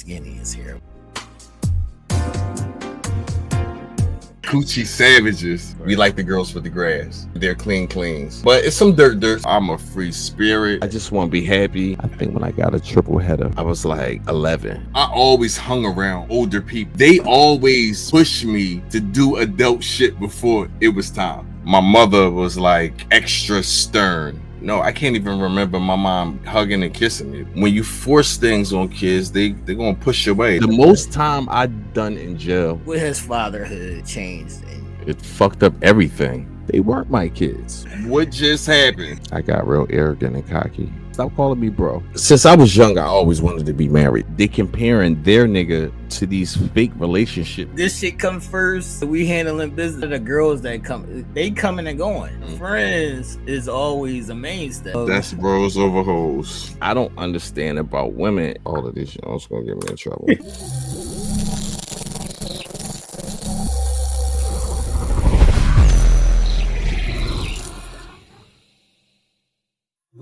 Skinny is here. Coochie savages. We like the girls with the grass. They're cleans. But it's some dirt. I'm a free spirit. I just want to be happy. I think when I got a triple header, I was like 11. I always hung around older people. They always pushed me to do adult shit before it was time. My mother was like extra stern. No, I can't even remember my mom hugging and kissing me. When you force things on kids, they're gonna push you away. The most time I done in jail, What has fatherhood changed? it fucked up everything. They weren't my kids. What just happened? I got real arrogant and cocky. Stop calling me bro. Since I was young, I always wanted to be married. They comparing their nigga to these fake relationships. This shit comes first. We handling business. The girls that come, they coming and going. Friends is always a mainstay. That's bros over hoes. I don't understand about women. All of this, it's gonna get me in trouble.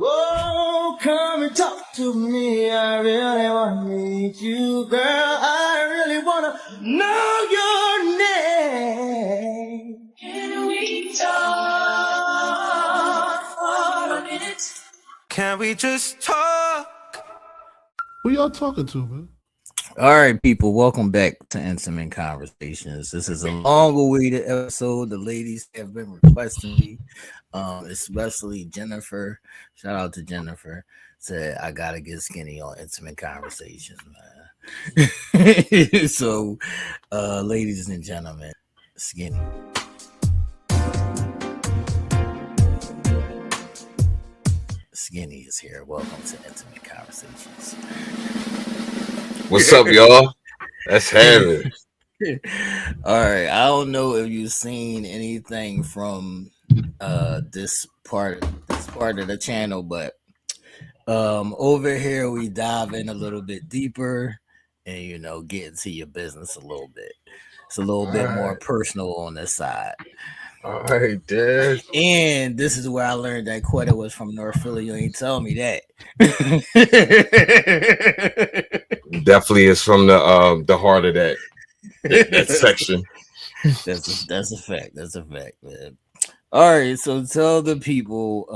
Oh, come and talk to me. I really want to meet you, girl. I really want to know your name. Can we talk for a minute? Can we just talk? Who y'all talking to, man? All right, people, welcome back to Intimate Conversations. This is a long-awaited episode. The ladies have been requesting me, especially Jennifer. Shout out to Jennifer. Said I gotta get Skinny on Intimate Conversations, man. So, ladies and gentlemen, Skinny. Skinny is here. Welcome to Intimate Conversations. What's up, y'all? Let's have it. All right. I don't know if you've seen anything from this part of the channel, but over here we dive in a little bit deeper and get into your business a little bit. It's a little bit more personal on this side. All right, Dad. And this is where I learned that Quetta was from North Philly. You ain't tell me that. Definitely is from the heart of that section. That's a fact. That's a fact, man. All right, so tell the people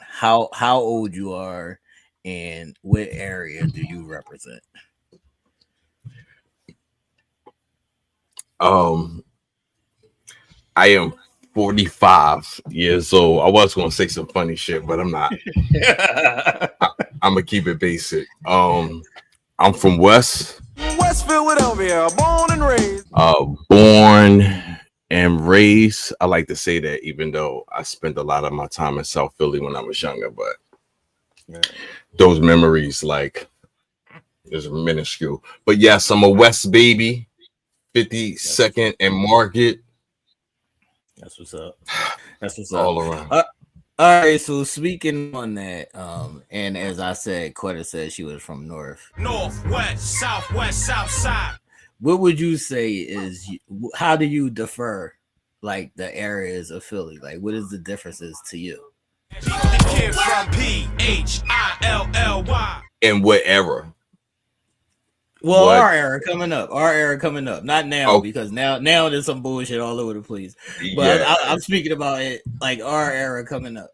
how old you are and what area do you represent? I am 45 years old. I was going to say some funny shit, but I'm not. I'm going to keep it basic. I'm from West Philadelphia, born and raised. Born and raised. I like to say that even though I spent a lot of my time in South Philly when I was younger, but those memories is minuscule. But yes, I'm a West baby, 52nd and Market. That's what's up. That's what's all up. around. All right, so speaking on that, and as I said, Quetta said she was from North, West, South side. What would you say is, how do you differ like the areas of Philly? Like, what is the differences to you? In what era? Well, our era coming up. Not now, because now there's some bullshit all over the place. But yeah. I'm speaking about it like our era coming up.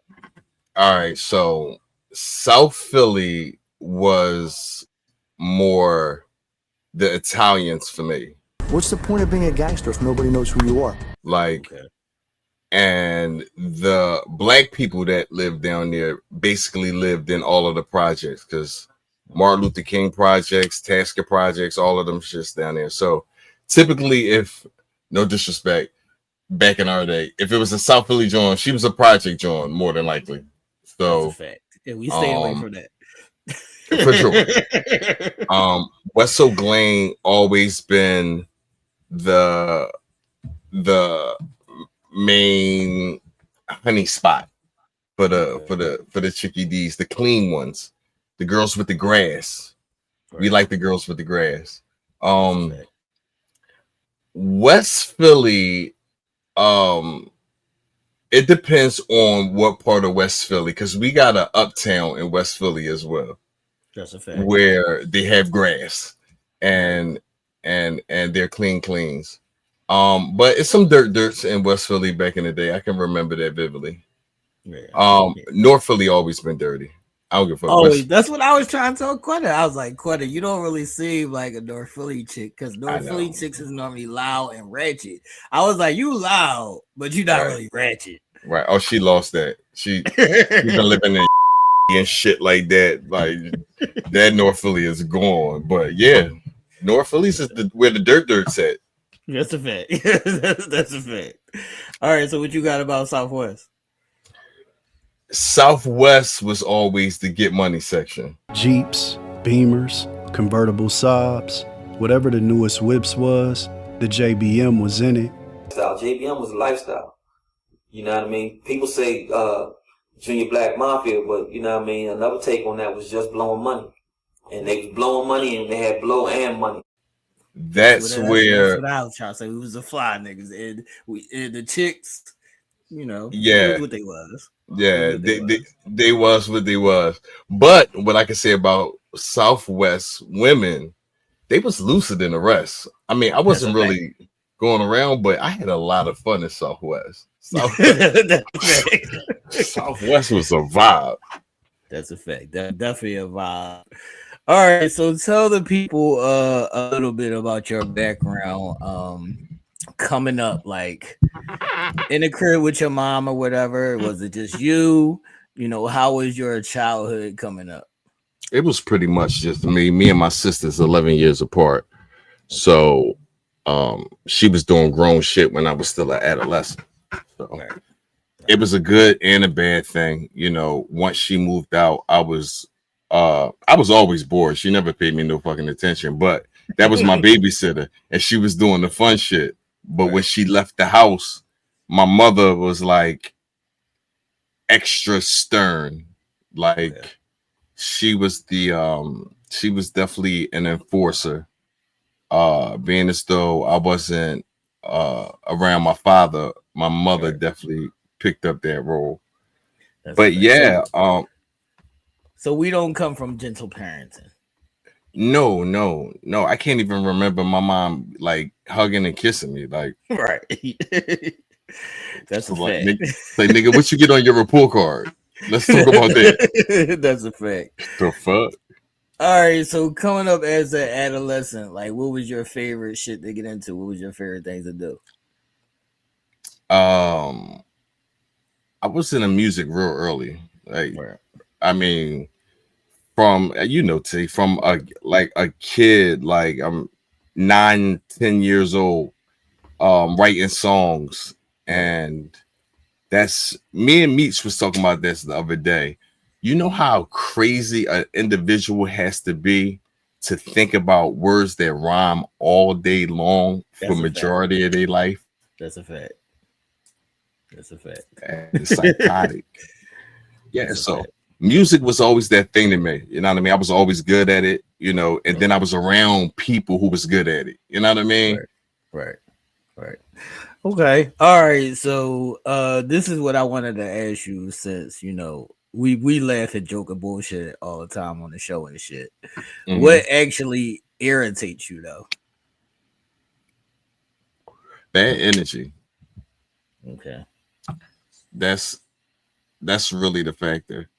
All right, so South Philly was more the Italians for me. What's the point of being a gangster if nobody knows who you are? And the black people that lived down there basically lived in all of the projects, because Martin Luther King projects, Tasker projects, all of them shits down there. So typically, if no disrespect, back in our day, if it was a South Philly joint, she was a project joint, more than likely. So that's a fact. Yeah, we stayed away from that. For sure. West Oak Lane always been the main honey spot for the chickie D's, the clean ones. The girls with the grass. We like the girls with the grass. West Philly, it depends on what part of West Philly, because we got an uptown in West Philly as well. That's a fact. where they have grass Right. and and they're cleans. But it's some dirts in West Philly back in the day. I can remember that vividly. Yeah. Yeah. North Philly always been dirty. I don't give a fuck. Oh, West, that's what I was trying to tell Quetta. I was like, Quetta, you don't really seem like a North Philly chick because I North Philly know, chicks is normally loud and ratchet. I was like, you loud, but you not right, really ratchet. right. Oh, she lost that. She been living in and shit like that. Like that North Philly is gone. But yeah, North Philly's is where the dirt's at. That's a fact. That's a fact. All right, so what you got about Southwest? Southwest was always the get money section. Jeeps, Beamers, convertible Saabs, whatever the newest whips was, the JBM was in it. JBM was a lifestyle. You know what I mean? People say Junior Black Mafia, but you know what I mean? Another take on that was just blowing money. And they was blowing money and they had blow and money. That's That's where, what I was trying to say. We was the fly niggas, and the chicks, it was yeah, what they was. It was yeah, what they was. they was what they was. But what I can say about Southwest women, they was looser than the rest. I mean, I That's a wasn't fact. really going around, but I had a lot of fun in Southwest. That's a fact. Southwest was a vibe. That's a fact. That's definitely a vibe. All right, so tell the people a little bit about your background coming up, like in the crib with your mom or whatever. Was it just you? How was your childhood coming up? It was pretty much just me. Me and my sister's 11 years apart. Okay. So she was doing grown shit when I was still an adolescent. So Right. it was a good and a bad thing. Once she moved out, I was always bored. She never paid me no fucking attention, but that was my babysitter and she was doing the fun shit. But when Right. she left the house, my mother was like extra stern. Okay. Like she was definitely an enforcer. Being as though I wasn't around my father, my mother Right. definitely picked up that role. That's a But fact. yeah, So we don't come from gentle parenting. no, no, no. I can't even remember my mom like hugging and kissing me. Like, Right. That's so a like, fact. nigga, what you get on your report card? Let's talk about that. That's a fact. The fuck? All right, so coming up as an adolescent, like what was your favorite shit to get into? What was your favorite things to do? Um, I was in the music real early. Like, Right. I mean, from T, from a kid, like I'm 9, 10 years old, writing songs, Right. and that's me and Meech was talking about this the other day. You know how crazy an individual has to be to think about words that rhyme all day long for That's a fact. majority of their life? That's a fact. That's a fact. It's psychotic. Yeah, That's a so fact. music was always that thing to me. You know what I mean? I was always good at it, and then I was around people who was good at it. You know what I mean? Right. Right. Right. Okay. All right. So this is what I wanted to ask you since we laugh and joke and bullshit all the time on the show and shit. Mhm. What actually irritates you though? Bad energy. Okay. That's that's really the factor.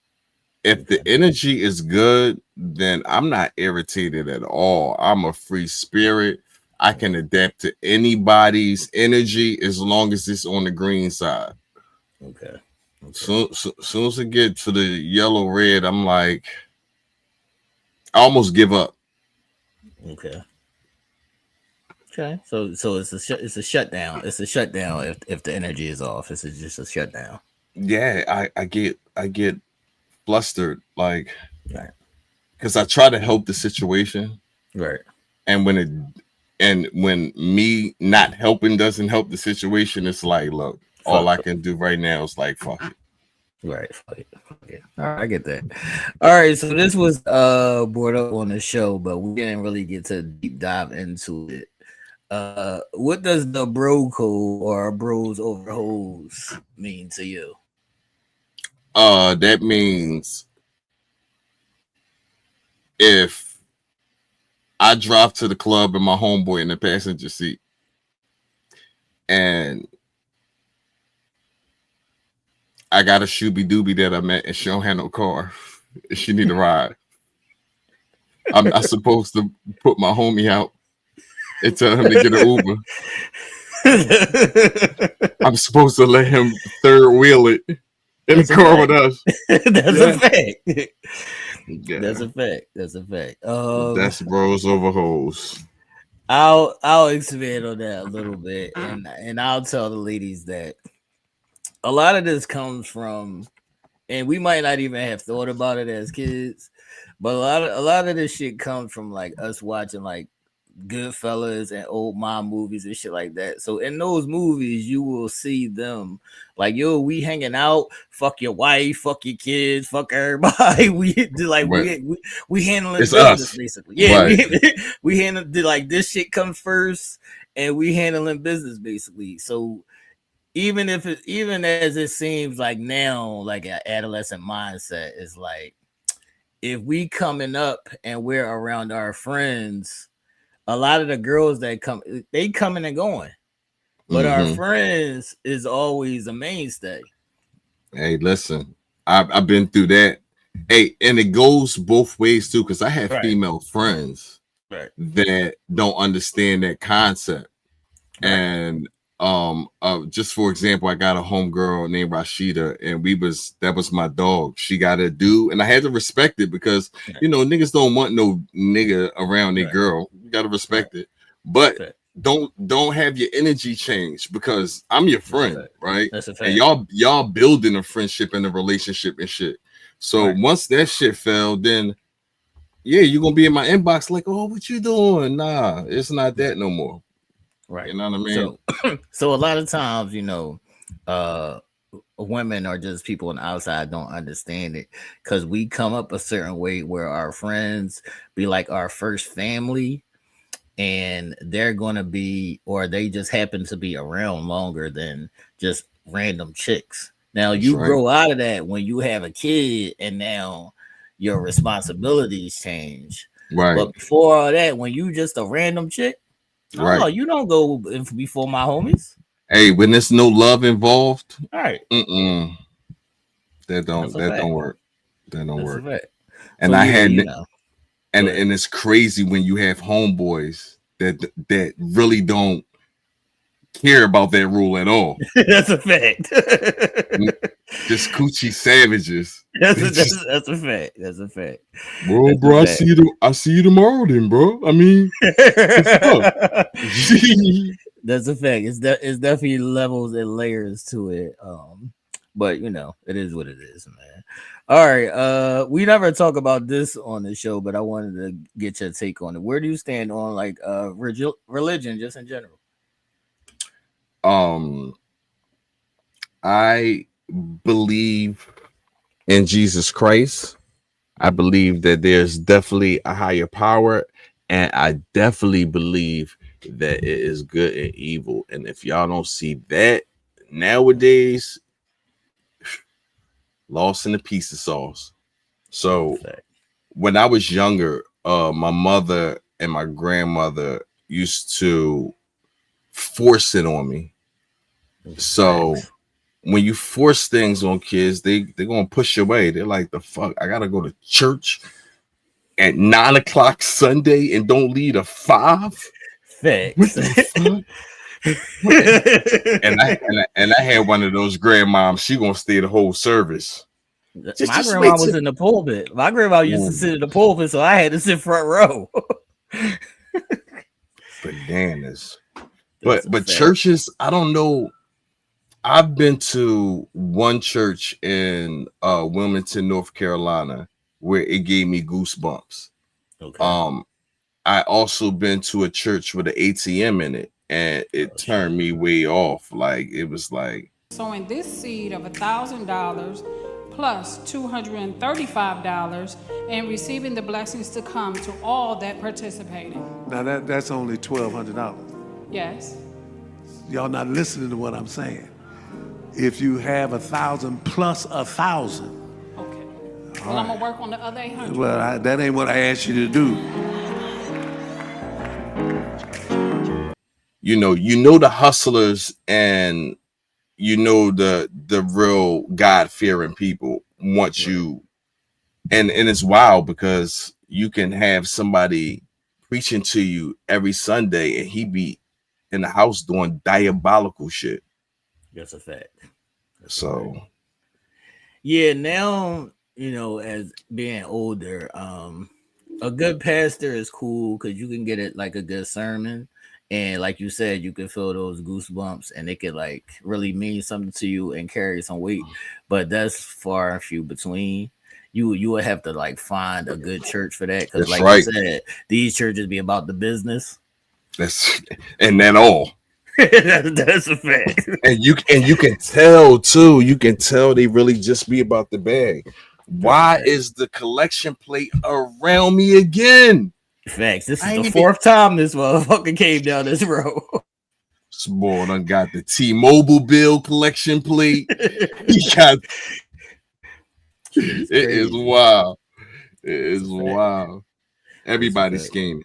If the Okay. energy is good, then I'm not irritated at all. I'm a free spirit. I can adapt to anybody's energy as long as it's on the green side. Okay. Okay. Soon as it get to the yellow red, I'm like, I almost give up. Okay. Okay. So it's a shutdown. It's a shutdown if the energy is off. It's just a shutdown. Yeah, I get flustered, like Right. because I try to help the situation, Right. and when me not helping doesn't help the situation, it's like, look, all Fuck. I can do right now is like, fuck it. Right. Fuck it. Fuck it. All right, I get that. All right. So this was brought up on the show, but we didn't really get to deep dive into it. What does the bro code or bros over hoes mean to you? That means if I drive to the club and my homeboy in the passenger seat, and I got a shooby dooby that I met, and she don't have no car, and she need a ride, I'm not supposed to put my homie out and tell him to get an Uber. I'm supposed to let him third wheel it in the That's a car with fact. us. That's a Yeah, fact. That's yeah. a fact. That's a fact. That's bros over hoes. I'll expand on that a little bit, and I'll tell the ladies that a lot of this comes from, and we might not even have thought about it as kids, but a lot of this shit comes from like us watching like Goodfellas and old mom movies and shit like that. So in those movies, you will see them like, yo, we hanging out, fuck your wife, fuck your kids, fuck everybody. We do like But we handling it's business us. basically. Yeah, Right. we handle like this shit comes first, and we handling business basically. So even as it seems like now, like an adolescent mindset is like, if we coming up and we're around our friends, a lot of the girls that come, they coming and going, but our Mm-hmm. friends is always a mainstay. Hey, listen, I've been through that. Hey, and it goes both ways too, because I have Right, female friends right, that don't understand that concept. right, And just for example, I got a homegirl named Rashida, and that was my dog. She got a dude, and I had to respect it because right, niggas don't want no nigga around their right, girl. You gotta right. respect it. But Fact. don't have your energy change because I'm your That's a friend, fact. right? That's a And fact. y'all building a friendship and a relationship and shit. So Right, once that shit fell, then yeah, you're gonna be in my inbox like, oh, what you doing? Nah, it's not right, that no more. right. You know what I mean? So, so a lot of times, uh, women or just people on the outside don't understand it because we come up a certain way where our friends be like our first family, and they're going to be, or they just happen to be around longer than just random chicks. Now That's you right. grow out of that when you have a kid, and now your responsibilities change. Right. But before all that, when you just a random chick, no, Right. you don't go before my homies. Hey, when there's no love involved, All right, mm-mm, that's a that don't fact. work. That don't That's a work. fact. So And I yeah, had go ahead. and it's crazy when you have homeboys that really don't care about that rule at all. That's a fact. Just coochie savages. that's They a that's, just, that's a fact. That's a fact. bro, That's a bro, fact. I see you tomorrow then, bro. I mean, what's up? That's a fact. It's definitely levels and layers to it. But it is what it is, man. All right. We never talk about this on the show, but I wanted to get your take on it. Where do you stand on like religion just in general? um, I believe in Jesus Christ. I believe that there's definitely a higher power, and I definitely believe that it is good and evil. And if y'all don't see that nowadays, lost in a piece of sauce. So Fact. when I was younger, my mother and my grandmother used to force it on me. So Facts. when you force things on kids, they're gonna push away. They're like, the fuck, I gotta go to church at 9 o'clock Sunday and don't leave at 5. What Facts. the fuck? What? And I had one of those grandmoms. She gonna stay the whole service. My Just wait grandma was till in the pulpit. My grandma used to sit in the pulpit, so I had to sit front row. bananas. That's a But fact. churches, I don't know. I've been to one church in Wilmington, North Carolina, where it gave me goosebumps. Okay. Um, I also been to a church with an ATM in it, and it Oh turned shit. me way off. Like it was like, Sowing this seed of $1,000 plus $235 and receiving the blessings to come to all that participated. Now that's only $1,200. Yes. Y'all not listening to what I'm saying. If you have 1,000 plus 1,000, Okay. Well, I'm gonna work on the other 800. Well, that ain't what I asked you to do. You know the hustlers, and you know the real God fearing people want Right. you, and it's wild because you can have somebody preaching to you every Sunday, and he be in the house doing diabolical shit. That's a fact. That's a fact. So Yeah, now as being older, a good pastor is cool because you can get it like a good sermon, and like you said, you can feel those goosebumps, and it could like really mean something to you and carry some weight. But that's far and few between. You would have to like find a good church for that because, that's like you right. said, these churches be about the business. That's and that all. That's a fact. And you can tell too. You can tell they really just be about the bag. That's a Why fact. is the collection plate around me again? Facts. This is I the ain't even. fourth time this motherfucker came down this road. This boy done got the T-Mobile bill collection plate. He got. Shit is It is crazy. wild. It It's is a fact. wild. It's a Everybody's fact. scheming.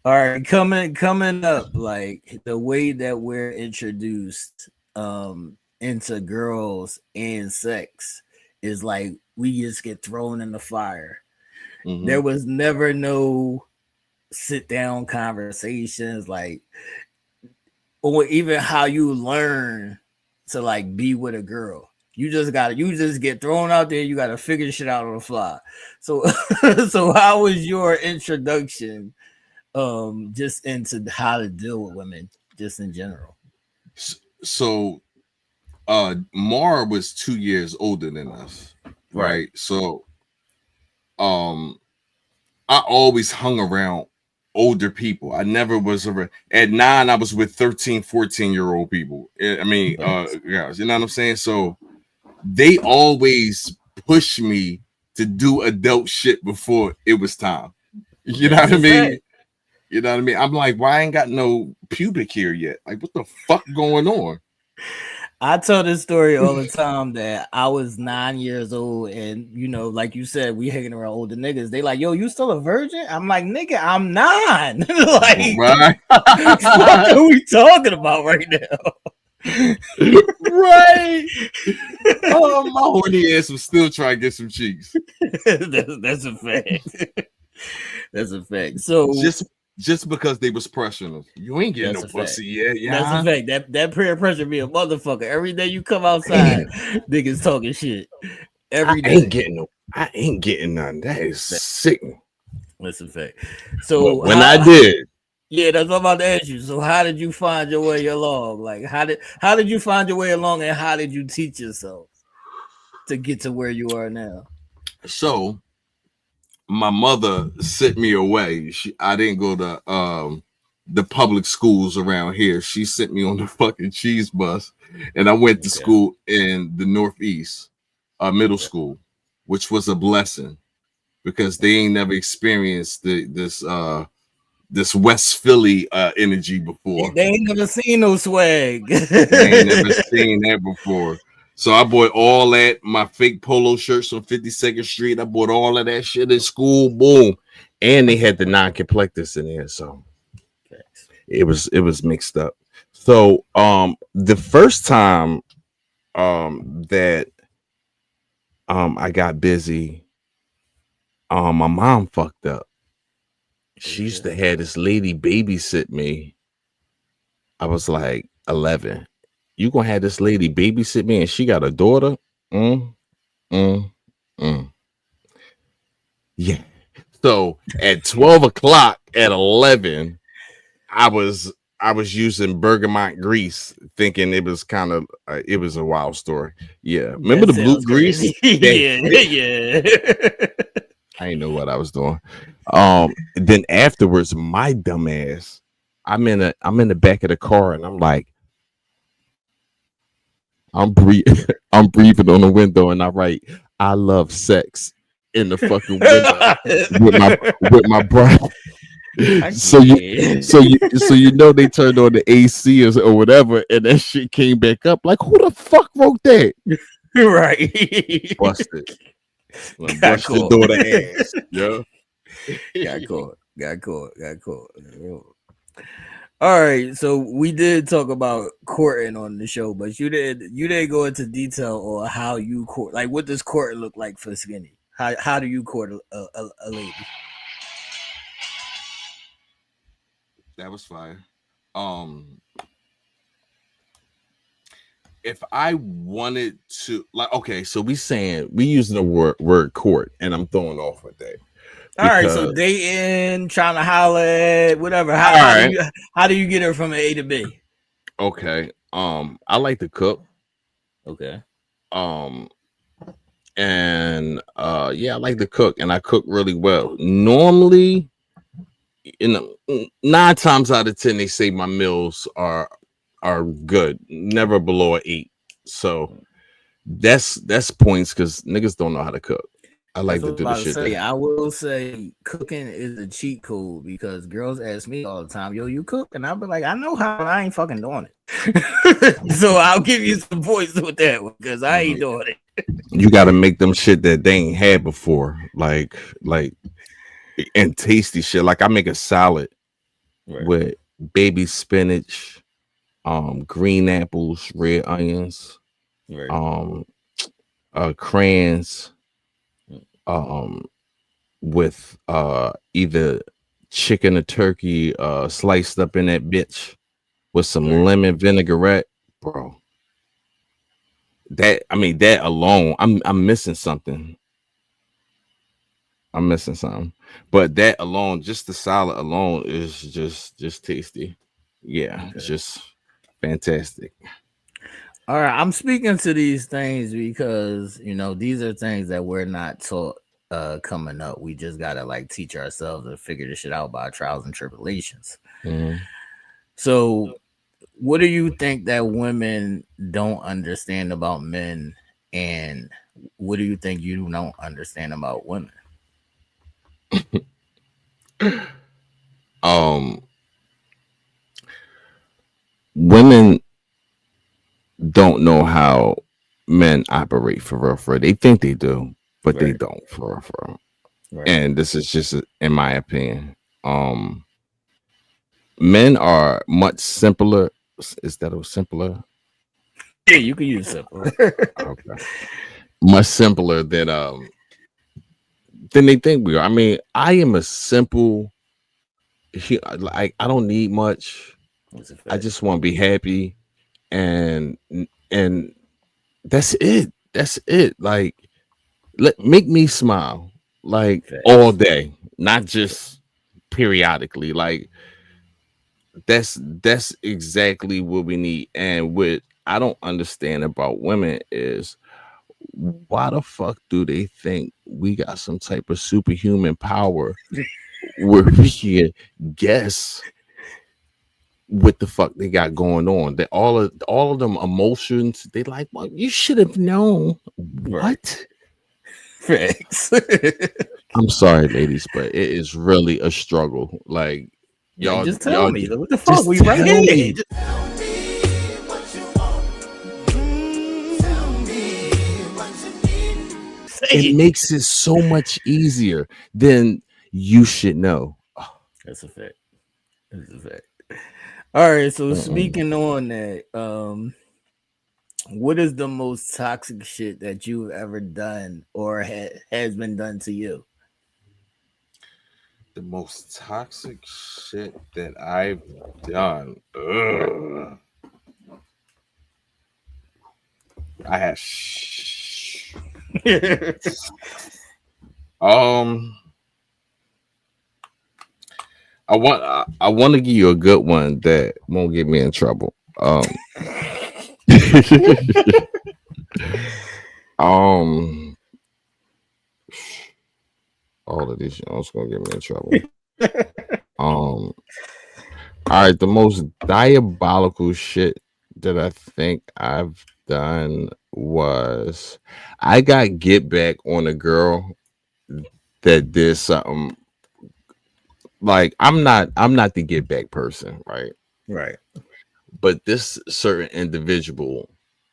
All right, coming up, like the way that we're introduced into girls and sex is like we just get thrown in the fire. Hmm. There was never no sit down conversations, like, or even how you learn to like be with a girl. You just get thrown out there, you gotta figure shit out on the fly. So so how was your introduction just into how to deal with women just in general? So Mara was 2 years older than us, Right. right? So um I always hung around older people. I never was around at 9. I was with 13, 14-year-old people. I mean, Facts. guys, you know what I'm saying? So they always push me to do adult shit before it was time. You know That's what I a mean? fact. You know what I mean? I'm like, why I ain't got no pubic hair yet? Like, what the fuck going on? I tell this story all the time that I was 9 years old, and like you said, we hanging around older niggas. They like, yo, you still a virgin? I'm like, nigga, I'm nine. Like, Right? fuck are we talking about right now? Right. Oh, my horny ass was still trying to get some cheeks. That's a fact. That's a fact. So Just because they was pressuring us. You ain't getting that's no a fact. pussy yet, That's a yeah. fact. That peer pressure be a motherfucker. Every day you come outside, niggas talking shit. I Every ain't day. getting no. I ain't getting none. That is Fact. sickening. That's a fact. But So when I did, yeah, that's what I'm about to ask you. So how did you find your way along? Like how did you find your way along, and how did you teach yourself to get to where you are now? so my mother sent me away. I didn't go to the public schools around here. She sent me on the fucking cheese bus, and I went to Okay. school in the Northeast, middle Okay. school, which was a blessing because they ain't never experienced this West Philly energy Yeah, before. they ain't never seen no swag. They ain't never seen that before. So I bought all that, my fake polo shirts on 52nd Street. I bought all of that shit in school. Boom. And they had the non-complectors in there. So it was mixed up. So the first time that I got busy, my mom fucked up. She used Okay. to have this lady babysit me. I was like 11. You gonna have this lady babysit me, and she got a daughter? Mm, mm, mm. Yeah. So at 12 o'clock at 11, I was using bergamot grease, thinking it was kind of it was a wild story. Yeah, remember That the blue sounds grease? crazy. Yeah, yeah. I didn't know what I was doing. Then afterwards, my dumb ass, I'm in the back of the car, and I'm like, I'm breathing, I'm breathing on the window, and I write, "I love sex" in the fucking window with my breath. I So you can't. so you know they turned on the AC or whatever, and that shit came back up. Like, who the fuck wrote that? Right. Busted. Got Brush your caught. daughter ass. Yeah. Got caught. Got caught. Got caught. All right, so we did talk about courting on the show, but you didn't go into detail on how you court. Like, what does court look like for Skinny? How do you court a lady? That was fire. Um, if I wanted to, like, okay, so we using the word court, and I'm throwing off with that All right, so because dating, trying to holler at whatever. all right, How do you get her from A to B? okay, I like to cook, Okay. um, and yeah, I like to cook, and I cook really well. Normally, nine times out of ten, they say my meals are good, never below an eight. So that's points because niggas don't know how to cook. I That's like what to I was do the about to shit say. that I will say cooking is a cheat code because girls ask me all the time, "Yo, you cook?" And I'll be like, "I know how, but I ain't fucking doing it." So I'll give you some points with that one because I ain't mhm, doing it. you got to make them shit that they ain't had before, like and tasty shit. Like I make a salad Right, with baby spinach, green apples, red onions, right, um, crayons, um, with either chicken or turkey sliced up in that bitch with some right. lemon vinaigrette, bro. That I mean that alone, I'm missing something. I'm missing something. But that alone, just the salad alone is just tasty. Yeah, it's Okay. just fantastic. All right, I'm speaking to these things because these are things that we're not taught coming up. We just gotta like teach ourselves and figure this shit out by trials and tribulations. Mhm. So, what do you think that women don't understand about men, and what do you think you don't understand about women? Um, women don't know how men operate for real. For real. They think they do, but they Right, don't for real. For real. right. And this is just in my opinion. Men are much simpler. Is that a simpler? Yeah, you can use simple. Okay. Much simpler than they think we are. I mean, I am a simple. Like I don't need much. That's a I fact. just want to be happy, and and that's it. That's it. Like make me smile like all Facts. day, not just periodically. Like that's exactly what we need. And what I don't understand about women is why the fuck do they think we got some type of superhuman power where we can guess what the fuck they got going on? That all of them emotions, they like, well, you should have known. Right. What? Facts. I'm sorry, ladies, but it is really a struggle. Like Like, y'all, just tell y'all me. Like, what the fuck? just We right tell here. me. Just- say It it. makes it so much easier than you should know. That's a fact. That's a fact. All right. So Mm-mm. speaking on that, what is the most toxic shit that you've ever done or has been done to you? The most toxic shit that I've done. Right. I have. Um, I want to give you a good one that won't get me in trouble. Um, all of these y'all's gonna get me in trouble. Um, all right, the most diabolical shit that I think I've done was I got get back on a girl that did something like I'm not the get back person, right? Right. But this certain individual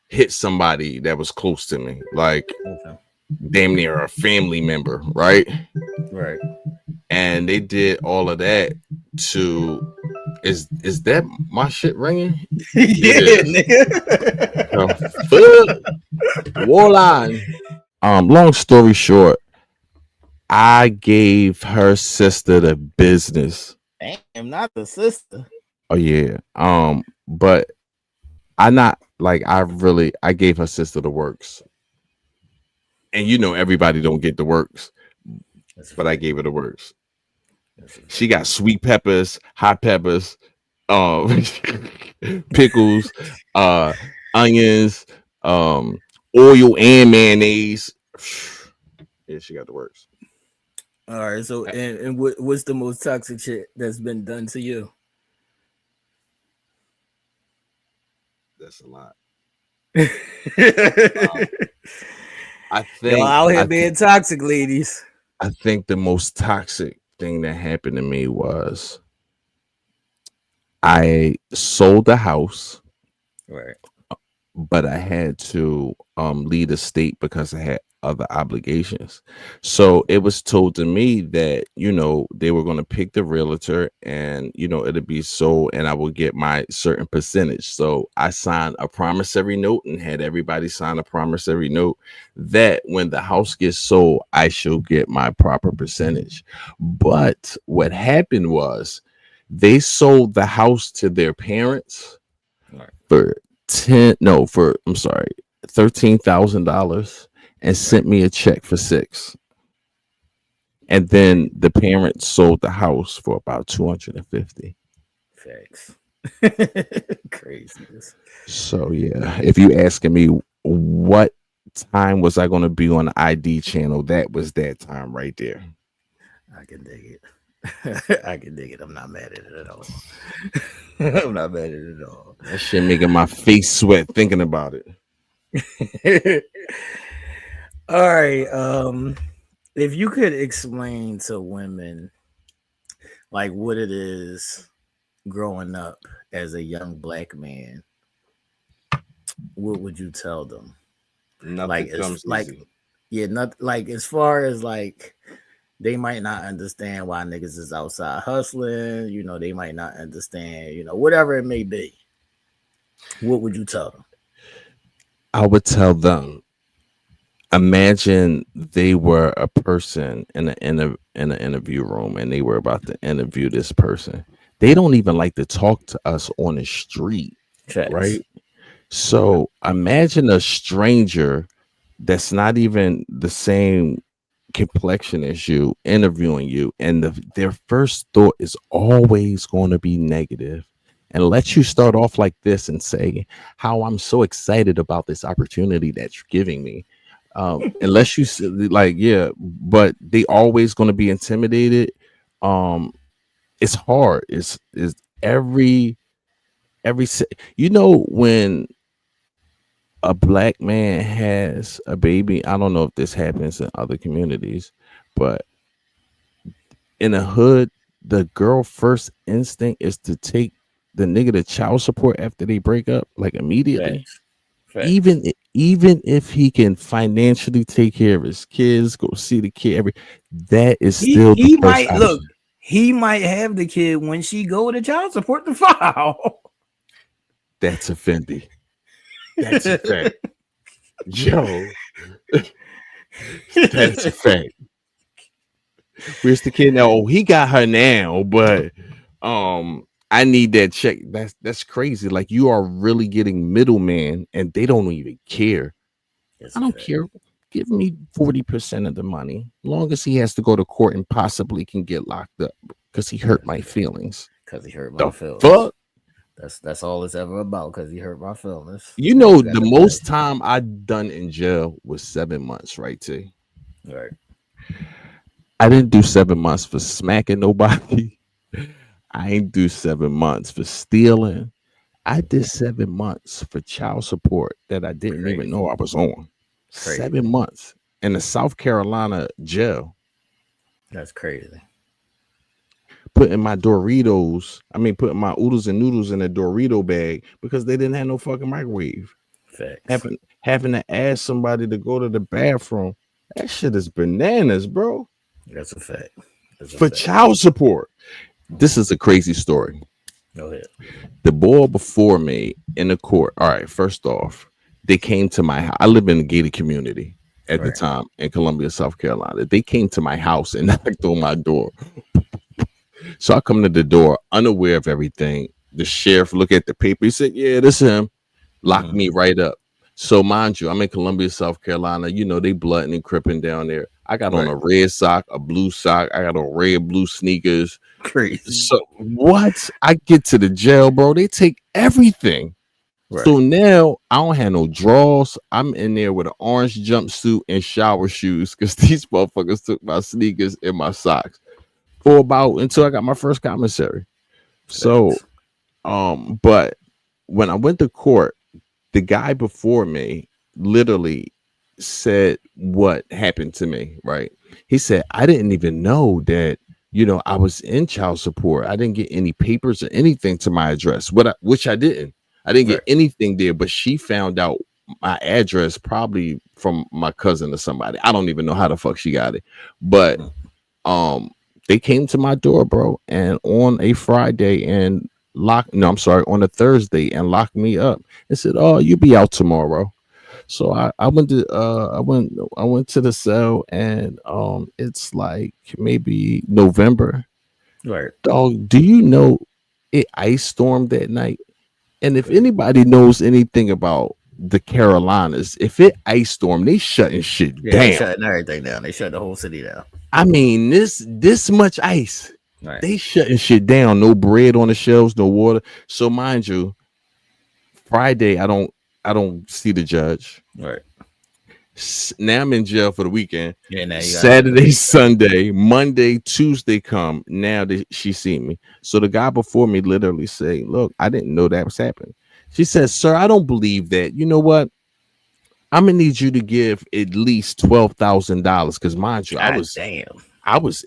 hit somebody that was close to me. Like Okay. damn near a family member, right? Right. And they did all of that to is that my shit ringing? It Yeah, is. nigga. The fuck? Warline. Long story short, I gave her sister the business. Damn, not the sister. Oh yeah. But I not like I gave her sister the works. And you know everybody don't get the works, That's a but I fact. gave her the works. That's a She fact. got sweet peppers, hot peppers, um pickles, uh onions, um oil and mayonnaise. Yeah, she got the works. All right. So, Uh, and what's the most toxic shit that's been done to you? That's a lot. Yo, Um, I think out here I being toxic, ladies. I think the most toxic thing that happened to me was I sold the house, Right. but I had to leave the state because I had other obligations. So it was told to me that, they were going to pick the realtor and, it'd be sold and I would get my certain percentage. So I signed a promissory note and had everybody sign a promissory note that when the house gets sold, I shall get my proper percentage. But what happened was they sold the house to their parents Right. for 10 no for I'm sorry, $13,000 and Right. sent me a check for 6. And then Crazy. the parents sold the house for about 250. Facts. Craziness. So yeah, if you asking me what time was I going to be on the ID channel, that was that time right there. I can dig it. I can dig it. I'm not mad at it at all. I'm not mad at it at all. That shit making my face sweat thinking about it. All right. If you could explain to women like what it is growing up as a young black man, what would you tell them? Like Nothing it's comes like easy. yeah, not like as far as like they might not understand why niggas is outside hustling, they might not understand, whatever it may be. What would you tell them? I would tell them, imagine they were a person in an interview room and they were about to interview this person. They don't even like to talk to us on the street, Facts. right? So imagine a stranger that's not even the same complexion as you interviewing you, and their first thought is always going to be negative, and let you start off like this and say how I'm so excited about this opportunity that you're giving me. Unless you like, yeah, but they always going to be intimidated. um it's hard. It's every when a black man has a baby. I don't know if this happens in other communities, but in a hood, the girl first instinct is to take the nigga to child support after they break up, like immediately. Facts. Facts. Even if he can financially take care of his kids, go see the kid that is He still the he first might look. option. He might have the kid when she go to child support to file. That's a Fendi. That's a fact. Yo, that's a fact. Where's the kid now? Oh, he got her now, but I need that check. That's crazy. Like you are really getting middleman and they don't even care. That's I a don't fact. care. Give me 40% of the money. Long as he has to go to court and possibly can get locked up because he hurt That's my a fact. feelings. Cause he hurt my The feelings. fuck? That's all it's ever about. Cause he hurt my feelings. You Now know, you got the to pay. most time I done in jail was 7 months, right? T. Right. I didn't do 7 months for smacking nobody. I ain't do 7 months for stealing. I did 7 months for child support that I didn't even Crazy. know I was on. Crazy. 7 months in the South Carolina jail, That's crazy. putting my Doritos, I mean, putting my oodles and noodles in a Dorito bag because they didn't have no fucking microwave. Facts. Having to ask somebody to go to the bathroom. That shit is bananas, bro. That's a fact. That's a For fact. child support. This is a crazy story. Go ahead. The boy before me in the court. All right, first off, they came to my house. I live in a gated community at the Right. time in Columbia, South Carolina. They came to my house and knocked on my door. So I come to the door, unaware of everything. The sheriff look at the paper. He said, "Yeah, this is him." Lock Mm-hmm. me right up. So mind you, I'm in Columbia, South Carolina. You know they blooding and cripping down there. I got on Right. a red sock, a blue sock. I got on red blue sneakers. Crazy. So what? I get to the jail, bro. They take everything. Right. So now I don't have no drawers. I'm in there with an orange jumpsuit and shower shoes because these motherfuckers took my sneakers and my socks for about until I got my first commissary. So, Facts. but when I went to court, the guy before me literally said what happened to me, right? He said, I didn't even know that, I was in child support. I didn't get any papers or anything to my address, which I didn't. I didn't get Right. anything there, but she found out my address probably from my cousin or somebody. I don't even know how the fuck she got it. But Mm-hmm. um they came to my door, bro, and on a Friday and on a Thursday and locked me up and said, "Oh, you be out tomorrow." So I went to I went to the cell and it's like maybe November. Right. Dog, do you know it ice stormed that night? And if Crazy. anybody knows anything about the Carolinas, if it ice storm, they shutting shit Yeah, they down. shutting everything down. They shut the whole city down. I mean, this much ice, Right. they shutting shit down. No bread on the shelves, no water. So mind you, Friday I don't see the judge. Right. Now I'm in jail for the weekend. Yeah, now you gotta Saturday, wait. Sunday, Monday, Tuesday come. Now she see me. So the guy before me literally say, "Look, I didn't know that was happening." She says, "Sir, I don't believe that. You know what? I'm gonna need you to give at least $12,000 because mind you, I God was damn. I was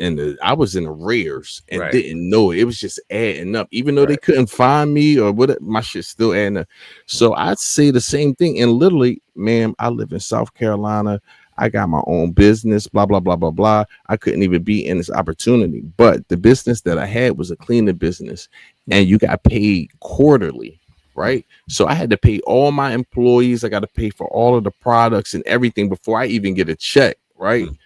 in arrears and Right. didn't know it. It was just adding up. Even though they Right. couldn't find me or what, my shit still adding up. So I'd say the same thing. And literally, ma'am, I live in South Carolina. I got my own business, blah, blah, blah, blah, blah. I couldn't even be in this opportunity. But the business that I had was a cleaning business, and you got paid quarterly, right? So I had to pay all my employees. I got to pay for all of the products and everything before I even get a check, right? Mm.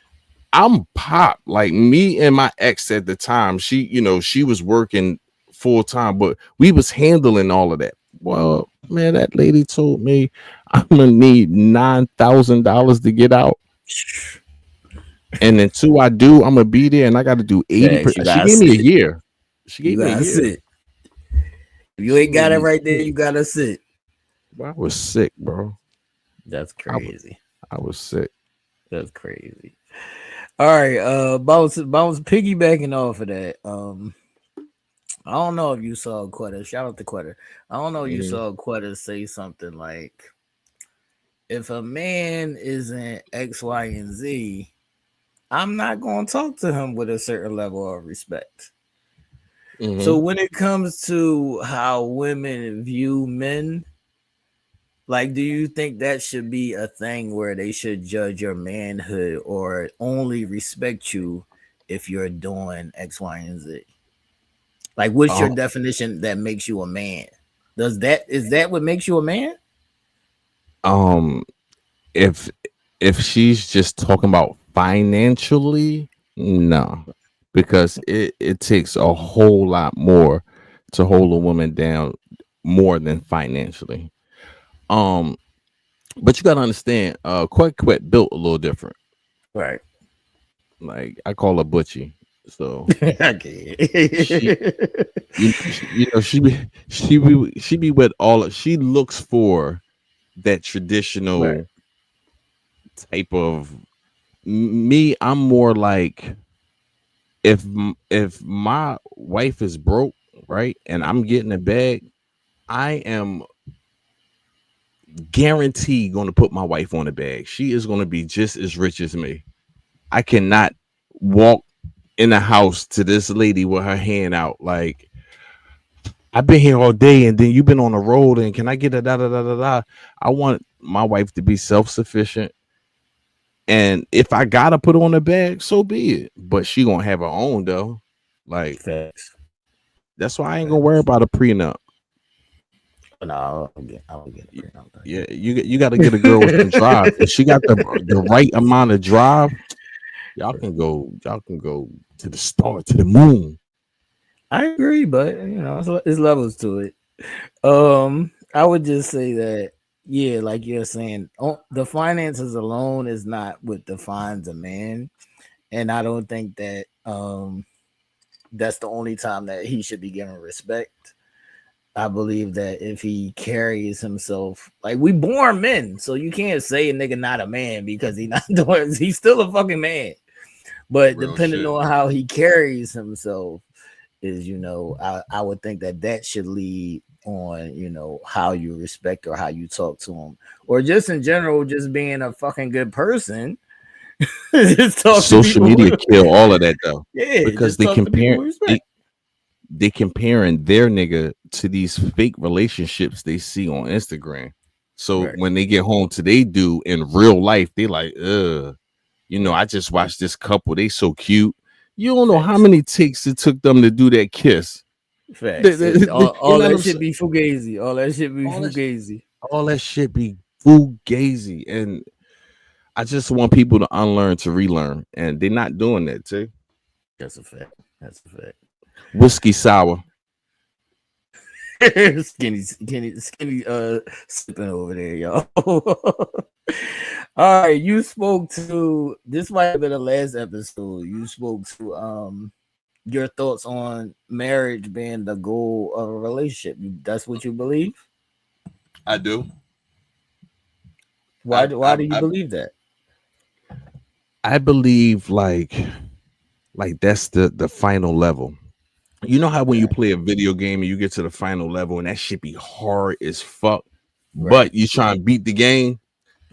I'm pop. Like me and my ex at the time, she was working full time, but we was handling all of that. Well, man, that lady told me I'm gonna need $9,000 to get out. And until I do, I'm gonna be there and I gotta do 80 Facts. You percent. She gotta gave me a sit. year. She You gave me a gotta year. sit. If you She ain't made got it me right there, sit. you gotta sit. Bro, I was sick, bro. That's I was crazy. I was sick. That's crazy. All right, bounce piggybacking off of that. I don't know if you saw Quetta. Shout out to Quetta. I don't know if you Mhm. saw Quetta say something like, if a man isn't X, Y, and Z, I'm not gonna talk to him with a certain level of respect. So Mhm. when it comes to how women view men, like, do you think that should be a thing where they should judge your manhood or only respect you if you're doing X, Y, and Z? Like, what's your Um, definition that makes you a man? Is that what makes you a man? um, if she's just talking about financially, no, because it takes a whole lot more to hold a woman down more than financially. Um, but you gotta understand, Quet built a little different. Right. Like I call her Butchie, so I she, can't. she be with she looks for that Right. traditional type of me. I'm more like if my wife is broke, right, and I'm getting a bag, I am guaranteed going to put my wife on a bag. She is going to be just as rich as me. I cannot walk in the house to this lady with her hand out like I've been here all day and then you've been on the road and can I get a da da da da da? I want my wife to be self sufficient And if I gotta put her on the bag, so be it. But she gonna have her own though. Like Facts. that's why I ain't gonna worry Facts. about a prenup. Oh, no, I will get a Y- prenup thing. Yeah, you got to get a girl with some drive. If she got the right amount of drive, y'all can go to the star to the moon. I agree, but it's levels to it. I would just say that, yeah, like you're saying, the finances alone is not what defines a man, and I don't think that that's the only time that he should be given respect. I believe that if he carries himself like we born men, so you can't say a nigga not a man because he not doing. He's still a fucking man, but Real depending shit. on how he carries himself, is I would think that that should lead on how you respect or how you talk to him, or just in general, just being a fucking good person. Just talk to Social people. media kill all of that though, Yeah, because just talk to people with they respect. they comparing their nigga to these fake relationships they see on Instagram. So Right, when they get home to they do in real life, they like, right. I just watched this couple. They so cute. You don't know how Facts, many takes it took them to do that kiss. facts. You All know what that I'm shit saying? be fugazi. All that shit be All that, fugazi. all that shit be fugazi, and I just want people to unlearn to relearn, and they're not doing that too. That's a fact. That's a fact. Whiskey sour. skinny, sipping over there, y'all. All right, you spoke to this might have been the last episode. You spoke to your thoughts on marriage being the goal of a relationship. That's what you believe. I do. Why? I Why I do you I, believe that? I believe like that's the final level. You know how when you Okay. play a video game and you get to the final level and that shit be hard as fuck, Right. but you try and beat the game.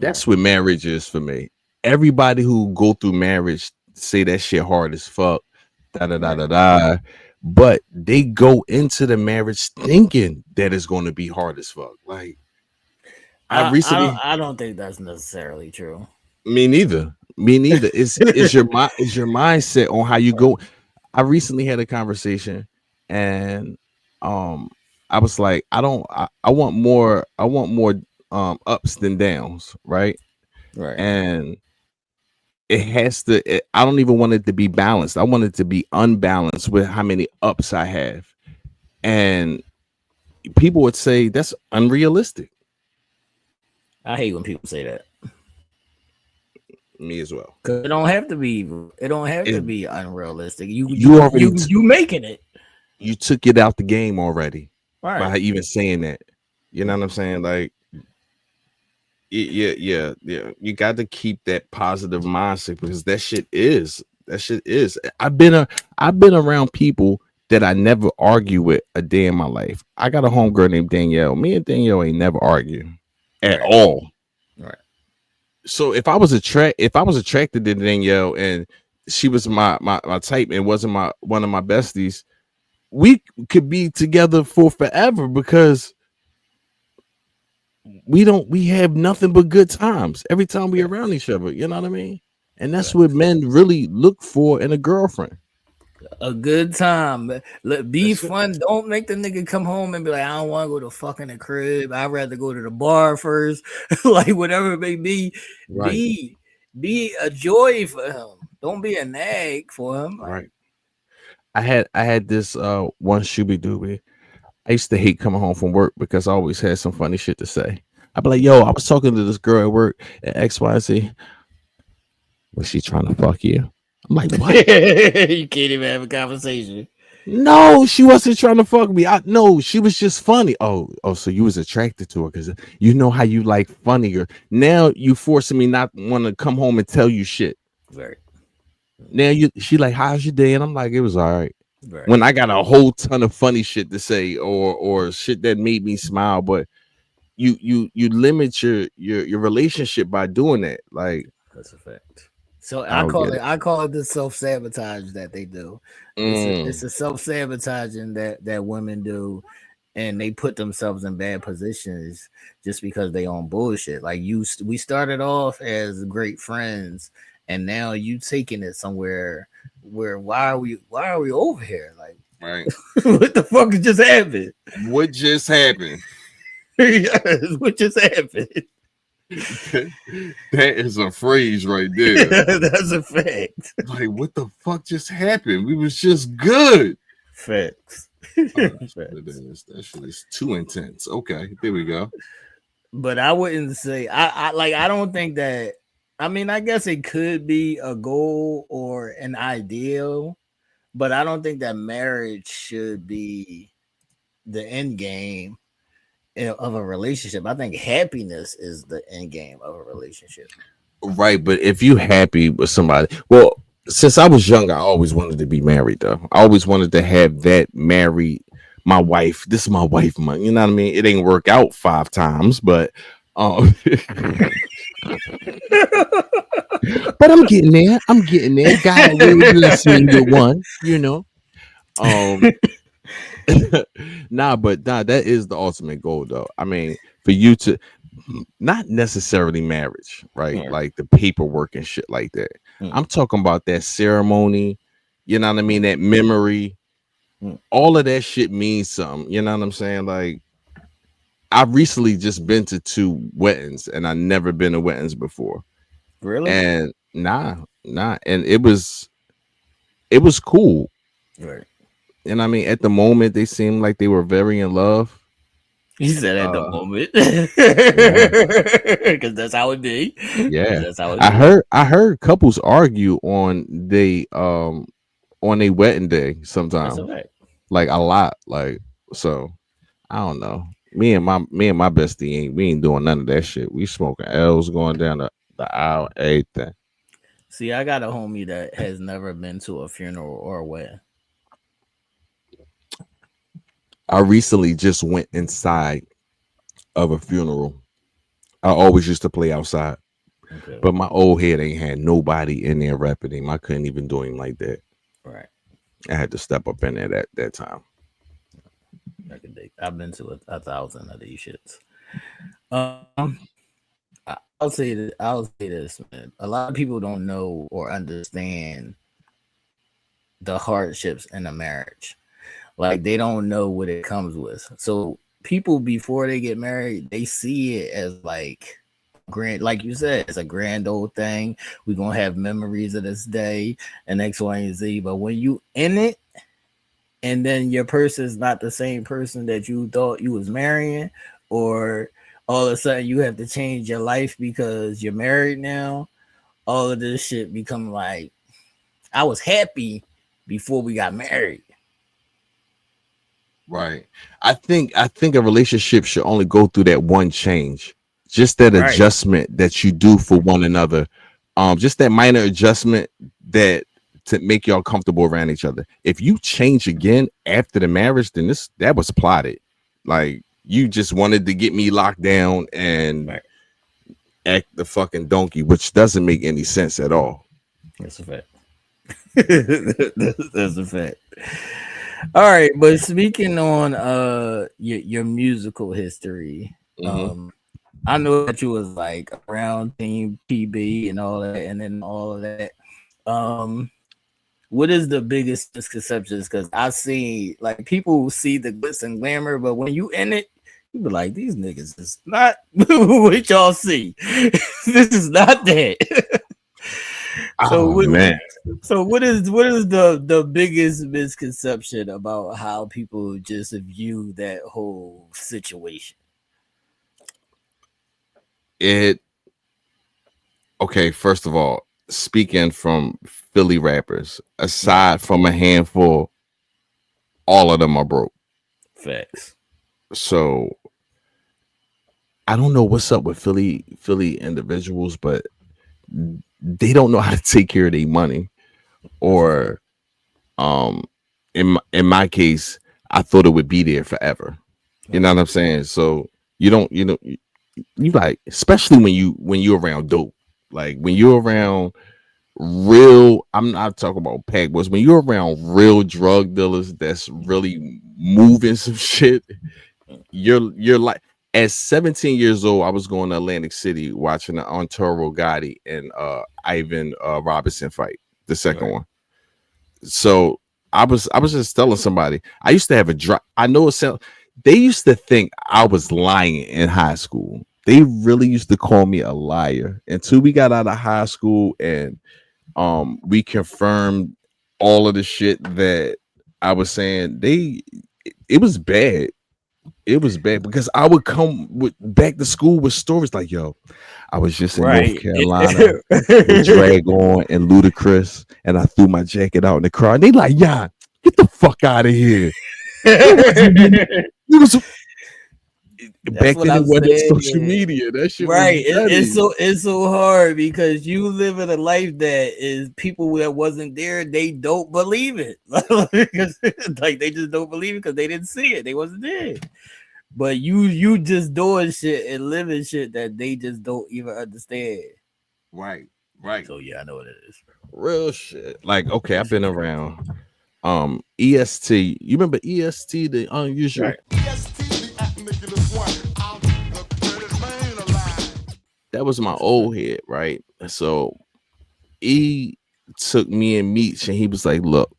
Right. That's what marriage is for me. Everybody who go through marriage say that shit hard as fuck, da da da Right. da da. But they go into the marriage thinking that it's going to be hard as fuck. Like I recently, I don't think that's necessarily true. me neither, me neither. Is your mind is your mindset on how you go. I recently had a conversation, and um, I was like, I want more ups than downs, right? Right. And it has to. I don't even want it to be balanced. I want it to be unbalanced with how many ups I have, and people would say that's unrealistic. I hate when people say that Me as well. because it don't have to be. It don't have to It, be unrealistic. you already You making it. you took it out the game already Right. by even saying that. You know what I'm saying? Like yeah. You got to keep that positive mindset because that shit is. I've been around people that I never argue with a day in my life. I got a homegirl named Danielle. Me and Danielle ain't never argue at Right. all. Right. So if I was attracted to Danielle and she was my type and wasn't my one of my besties, we could be together for forever because we have nothing but good times every time we around Facts. each other. You know what I mean? And that's what Facts. men really look for in a girlfriend. A good time. Be That's it. fun. Don't make the nigga come home and be like, I don't want to go to fucking the crib. I'd rather go to the bar first. Like whatever it may be. Right, Be be a joy for him. Don't be a nag for him. Like right. I had this one shooby dooby. I used to hate coming home from work because I always had some funny shit to say. I'd be like, yo, I was talking to this girl at work at XYZ. Was she trying to fuck you? I'm like, what? you can't even have a conversation. No, she wasn't trying to fuck me. I no, she was just funny. So you was attracted to her because you know how you like funnier. Now you forcing me not want to come home and tell you shit. Right. Now she like, how's your day? And I'm like, it was all right. Right. When I got a whole ton of funny shit to say or shit that made me smile, but you limit your relationship by doing that. Like, That's a fact. So I don't get it. I call it the self sabotage that they do. It's Mm, a self sabotaging that women do, and they put themselves in bad positions just because they own bullshit. Like we started off as great friends, and now you taking it somewhere where why are we over here? Like, Right. what the fuck just happened? What just happened? Yes, what just happened? That is a phrase right there. That's a fact. Like, what the fuck just happened? We was just good. Facts. Oh, that's what it Facts. is. That shit is too intense. Okay, there we go. But I wouldn't say I don't think that. I mean, I guess it could be a goal or an ideal, but I don't think that marriage should be the end game of a relationship. I think happiness is the end game of a relationship. Right, but if you happy with somebody, well, since I was young, I always wanted to be married. Though I always wanted to have that married. My wife, this is my wife, man. You know what I mean? It ain't work out 5 times, but um, but I'm getting there. I'm getting there. God really blessed me with one. Um, nah, that is the ultimate goal, though. I mean, for you to not necessarily marriage, right? Yeah. Like the paperwork and shit like that. Mm, I'm talking about that ceremony, you know what I mean? mm, That memory, mm. all of that shit means something. You know what I'm saying? Like I've recently just been to 2 weddings and I never been to weddings before. Really? And nah. And it was cool. Right. And I mean at the moment they seemed like they were very in love. He said at the Uh moment, yeah. because that's how it be. Because Yeah. that's how it I be. heard I heard couples argue on a wedding day That's a sometimes. fact. Like a lot. Like so I don't know. Me and my bestie we ain't doing none of that shit. We smoking L's going down the aisle, everything. See, I got a homie that has never been to a funeral or a wedding. I recently just went inside of a funeral. I always used to play outside. Okay. But my old head ain't had nobody in there repping him. I couldn't even do him like that. Right. I had to step up in there that time. I could dig. I've been to a thousand of these shits. Um, I'll say this, man. A lot of people don't know or understand the hardships in a marriage. Like they don't know what it comes with. So people before they get married, they see it as like grand, like you said, it's a grand old thing. We're gonna have memories of this day and X, Y, and Z. But when you in it and then your person's not the same person that you thought you was marrying, or all of a sudden you have to change your life because you're married now, all of this shit become like I was happy before we got married. Right. I think a relationship should only go through that one change. Just that Right. adjustment that you do for one another. Just that minor adjustment that to make y'all comfortable around each other. If you change again after the marriage, then that was plotted. Like you just wanted to get me locked down and Right. act the fucking donkey, which doesn't make any sense at all. That's a fact. That's a fact. All right, but speaking on your musical history, Hmm. I know that you was like around Team PB and all that, and then all of that. Um, what is the biggest misconceptions? Because I see like people see the glitz and glamour, but when you in it, you be like, these niggas is not what y'all see. This is not that. so Oh what, man. so what is the biggest misconception about how people just view that whole situation? It Okay, first of all, speaking from Philly rappers, Right. aside from a handful, all of them are broke. Facts. So I don't know what's up with Philly individuals, but they don't know how to take care of their money. That's a fact. Or in my case, I thought it would be there forever. You know Right. what I'm saying? So you like, especially when you're around dope. Like when you're around real, I'm not talking about pack boys. When you're around real drug dealers that's really moving some shit, you're like at 17 years old, I was going to Atlantic City watching the Arturo Gotti and Ivan Robinson fight, the second Right. one. So I was just telling somebody I used to have a drop. I know it sounds. They used to think I was lying in high school. They really used to call me a liar until we got out of high school and we confirmed all of the shit that I was saying. It was bad. It was bad because I would come with back to school with stories like, "Yo, I was just in North Right. Carolina with Drag On and Ludacris, and I threw my jacket out in the car." And they like, "Yeah, get the fuck out of here." It wasn't. It was That's back what then. It I'm wasn't social saying. media. That shit was Right. nutty. It's so hard because you live in a life that is people that wasn't there, they don't believe it. Like they just don't believe it because they didn't see it. They wasn't there. But you just doing shit and living shit that they just don't even understand. Right, right, So yeah, I know what it is. real shit. Like, okay, I've been around. EST. You remember EST, the unusual? Right. That was my That's a fact. old head, right? So he took me and Meech and he was like, "Look,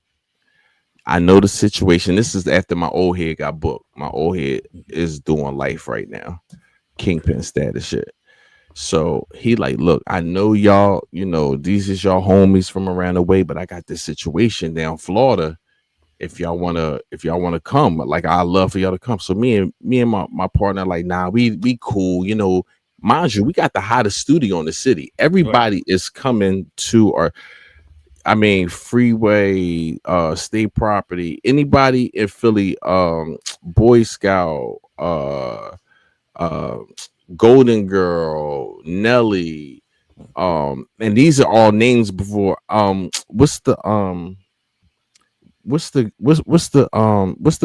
I know the situation. This is after my old head got booked. My old head is doing life right now, Okay. kingpin status shit." So he like, "Look, I know y'all, these is y'all homies from around the way, but I got this situation down Florida. If y'all wanna come, like I love for y'all to come." So me and my partner like, nah, we cool. Mind you, we got the hottest studio in the city. Right. Everybody is coming to our, I mean, Freeway, State Property, anybody in Philly, Boy Scout, uh, Golden Girl, Nelly, and these are all names before. What's the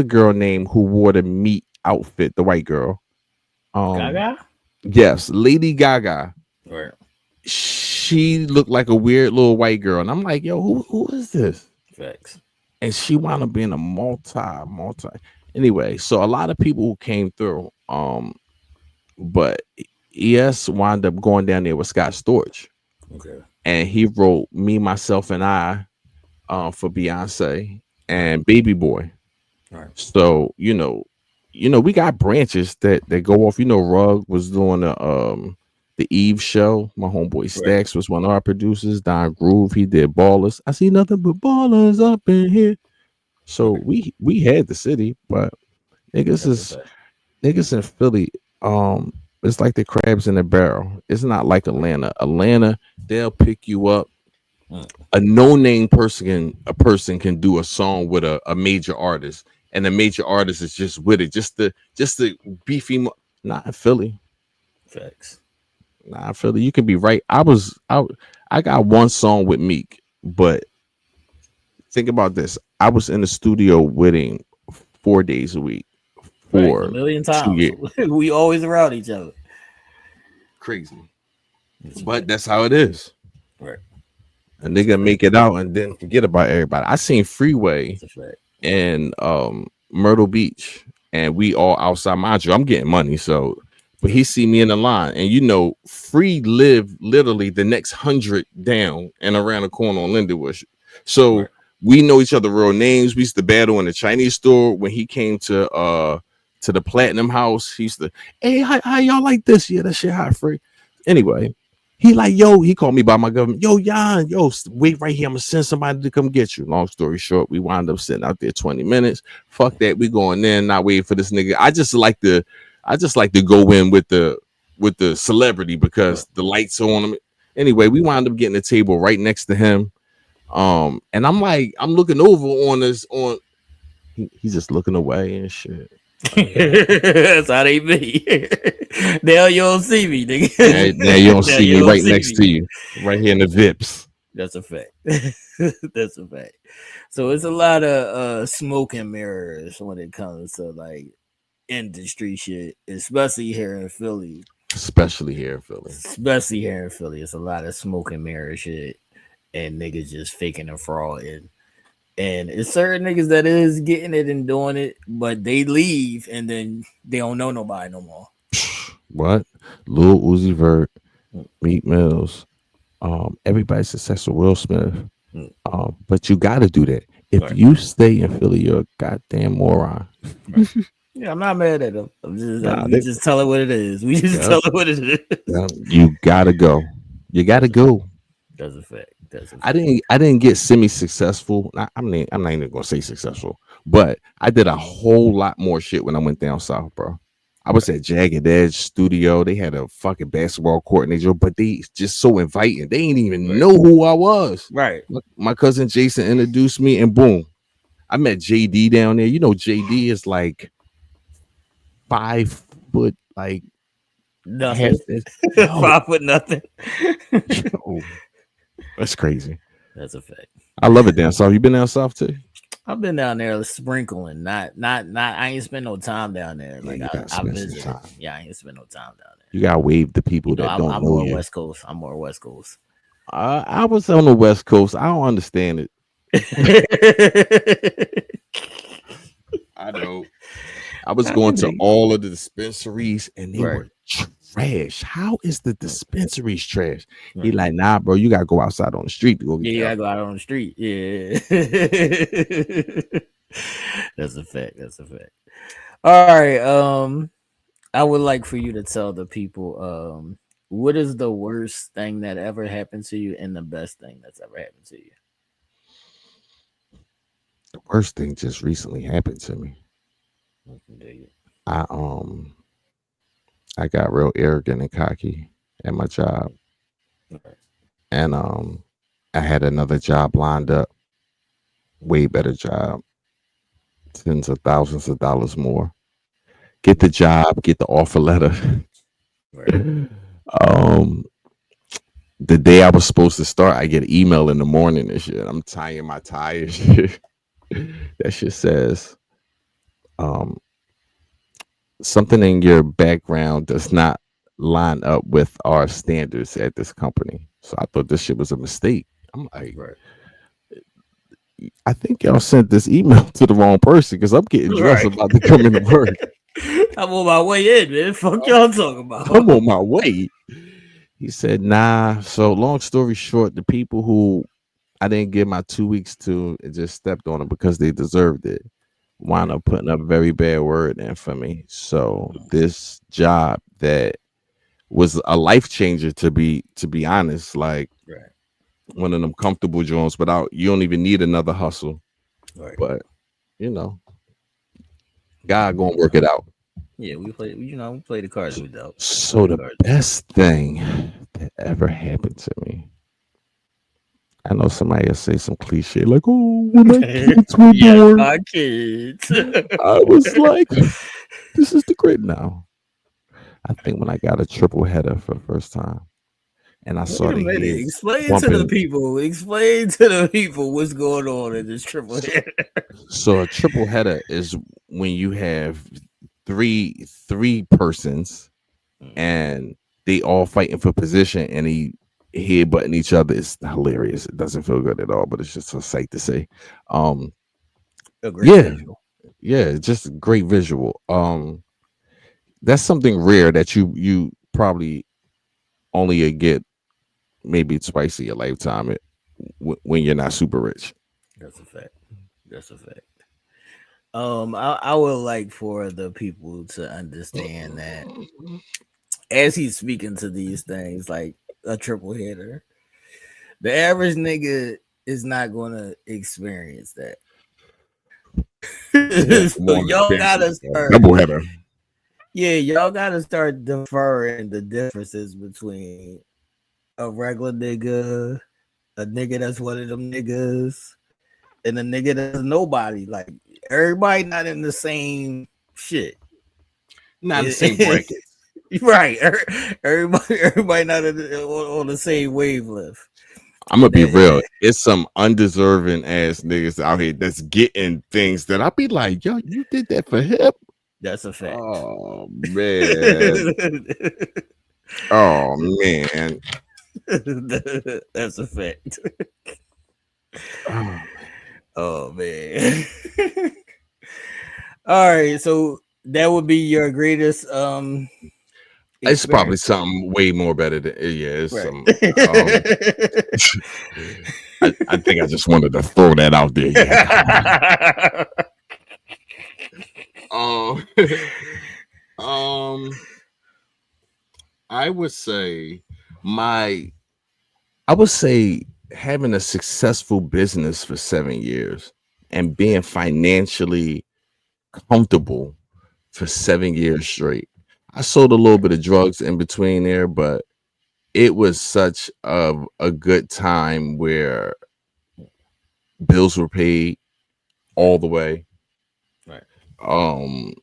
girl name who wore the meat outfit, the white girl? Um, Gaga? yes, Lady Gaga. Right. She looked like a weird little white girl, and I'm like, yo, who is this? Facts. And she wound up being a multi. Anyway, so a lot of people who came through, but ES wound up going down there with Scott Storch, Okay. and he wrote "Me, Myself, and I" for Beyonce Right. and Baby Boy. Right. So we got branches that go off. Rug was doing the Eve show. My homeboy Right. Stax was one of our producers. Don Groove, he did Ballers. I see nothing but ballers up in here. So Right. we had the city, but niggas That's a is fact. niggas in Philly. It's like the crabs in a barrel. It's not like Atlanta. Atlanta, they'll pick you up. Mm. A no-name person can do a song with a major artist, and the major artist is just with it, just the beefy. Not in Philly. Facts. Not in Philly. You can be right. I got one song with Meek, but think about this. I was in the studio with him 4 days a week Right. A for million 2 years. times. We always around each other. Crazy, That's a but fact. that's how it is. Right. A That's a nigga fact. make it out and then forget about everybody. I seen Freeway That's a fact. in Myrtle Beach, and we all outside. Mind you, I'm getting money, so but he see me in the line, and Free live literally the next 100 down and around the corner on Lindenwood. So Right. we know each other real names. We used to battle in the Chinese store when he came to the Platinum House. He used to, hey, how y'all like this? Yeah, that shit hot free. Anyway, he like, yo, he called me by my government. Yo, Jan, yo, wait right here. I'm gonna send somebody to come get you. Long story short, we wound up sitting out there 20 minutes. Fuck that. We going in, not waiting for this nigga. I just like to go in with the celebrity Right. because the lights are on him. Anyway, we wound up getting a table right next to him. And I'm looking over on this on he's just looking away and shit. Like, yeah. That's how they be. Now you don't see me, Now you don't nigga. Now see you me don't right see next me. to you, right here in the Vips. That's a fact. That's a fact. So it's a lot of smoke and mirrors when it comes to like industry shit, especially here in Philly. Especially here in Philly. Especially here in Philly, it's a lot of smoke and mirror shit, and niggas just faking and frauding. And it's certain niggas that is getting it and doing it, but they leave and then they don't know nobody no more. What? Lil Uzi Vert, Mm, Meat Mills, everybody's successful, Will Smith. mm, But you got to do that. If right, you stay in Philly, you're a goddamn moron. right. Yeah, I'm not mad at them. Nah, We just tell it what it is. We just yeah, tell it what it is. yeah, you gotta go. You gotta That's a fact. go. That's a fact. That's a I fact. didn't. I didn't get semi-successful. I'm not even gonna say successful, but I did a whole lot more shit when I went down south, bro. I was Right, at Jagged Edge Studio. They had a fucking basketball court in their joint, but they just so inviting. They didn't even right, know who I was. right. My cousin Jason introduced me, and boom, I met JD down there. You know, JD is like 5 foot, like half Nothing. this. Yo, 5 foot nothing. yo, that's crazy. That's a fact. I love it down south. You been down south too? I've been down there sprinkling, not. I ain't spent no time down there. Yeah, Like you gotta I spend some visited. time. Yeah, I ain't spent no time down there. You gotta wave the You people know, that don't I'm know more you. West Coast. I'm more West Coast. I was on the West Coast. I don't understand it. I know. I was I going can to dig all of the dispensaries and they right, were trash. How is the right, dispensaries trash? He right. like, nah, bro, you gotta go outside on the street to go get Yeah, you that. gotta go out on the street. Yeah, that's a fact. That's a fact. All right. I would like for you to tell the people, what is the worst thing that ever happened to you and the best thing that's ever happened to you? The worst thing just recently happened to me. I can dig it. I um I got real arrogant and cocky at my job. Right, And I had another job lined up, way better job, tens of thousands of dollars more. Get the job, get the offer letter. right, um the day I was supposed to start, I get an email in the morning and shit. I'm tying my tie and shit. That shit says, um, something in your background does not line up with our standards at this company. So I thought this shit was a mistake. I'm like, right, I think y'all sent this email to the wrong person because I'm getting dressed right. about to come into work. I'm on my way in, man. Fuck y'all talking I'm about. on my way. He said, nah. So long story short, the people who I didn't give my 2 weeks to and just stepped on them because they deserved it wound Right, up putting a very bad word in for me. So this job that was a life changer to be honest, like right, one of them comfortable joints without you don't even need another hustle. right. But you know, God Mhm. gonna work it out. Yeah, we play. We play the cards we dealt. We play So the the cards we dealt. best thing that ever happened to me. I know somebody will say some cliche like, "Oh, when my kids were Yes, born," my kids. I was like, "This is the great now." I think when I got a triple header for the first time, and I Wait saw a the minute. heads Explain to the bumping. people. Explain to the people what's going on in this triple header. So a triple header is when you have three persons and they all fighting for position and he headbutting each other. It's hilarious. It doesn't feel good at all, but it's just a sight to say. Um, A great yeah, visual. yeah, it's just a great visual. That's something rare that you probably only get maybe twice in your lifetime when you're not super rich. That's a fact. That's a fact. I would like for the people to understand that as he's speaking to these things like a triple hitter, the average nigga is not gonna experience that. Want So want to y'all experience gotta a start, double header. yeah, y'all gotta start deferring the differences between a regular nigga, a nigga that's one of them niggas, and a nigga that's nobody. Like everybody not in the same shit. Not the same bracket. Right. Everybody not on the same wavelength. I'm gonna be And real. It's some undeserving ass niggas out here that's getting things that I'll be like, yo, you did that for him? that's a fact. Oh man. Oh man. That's a fact. Oh, man. Oh man. All right, so that would be your greatest It's probably experience. something way more better than yeah. It's Right. some. Um, I think I just wanted to throw that out there. Yeah. Um, um, I would say my. I would say having a successful business for 7 years and being financially comfortable for 7 years straight. I sold a little Right. bit of drugs in between there, but it was such a good time where bills were paid Right. all the way. Right. Um,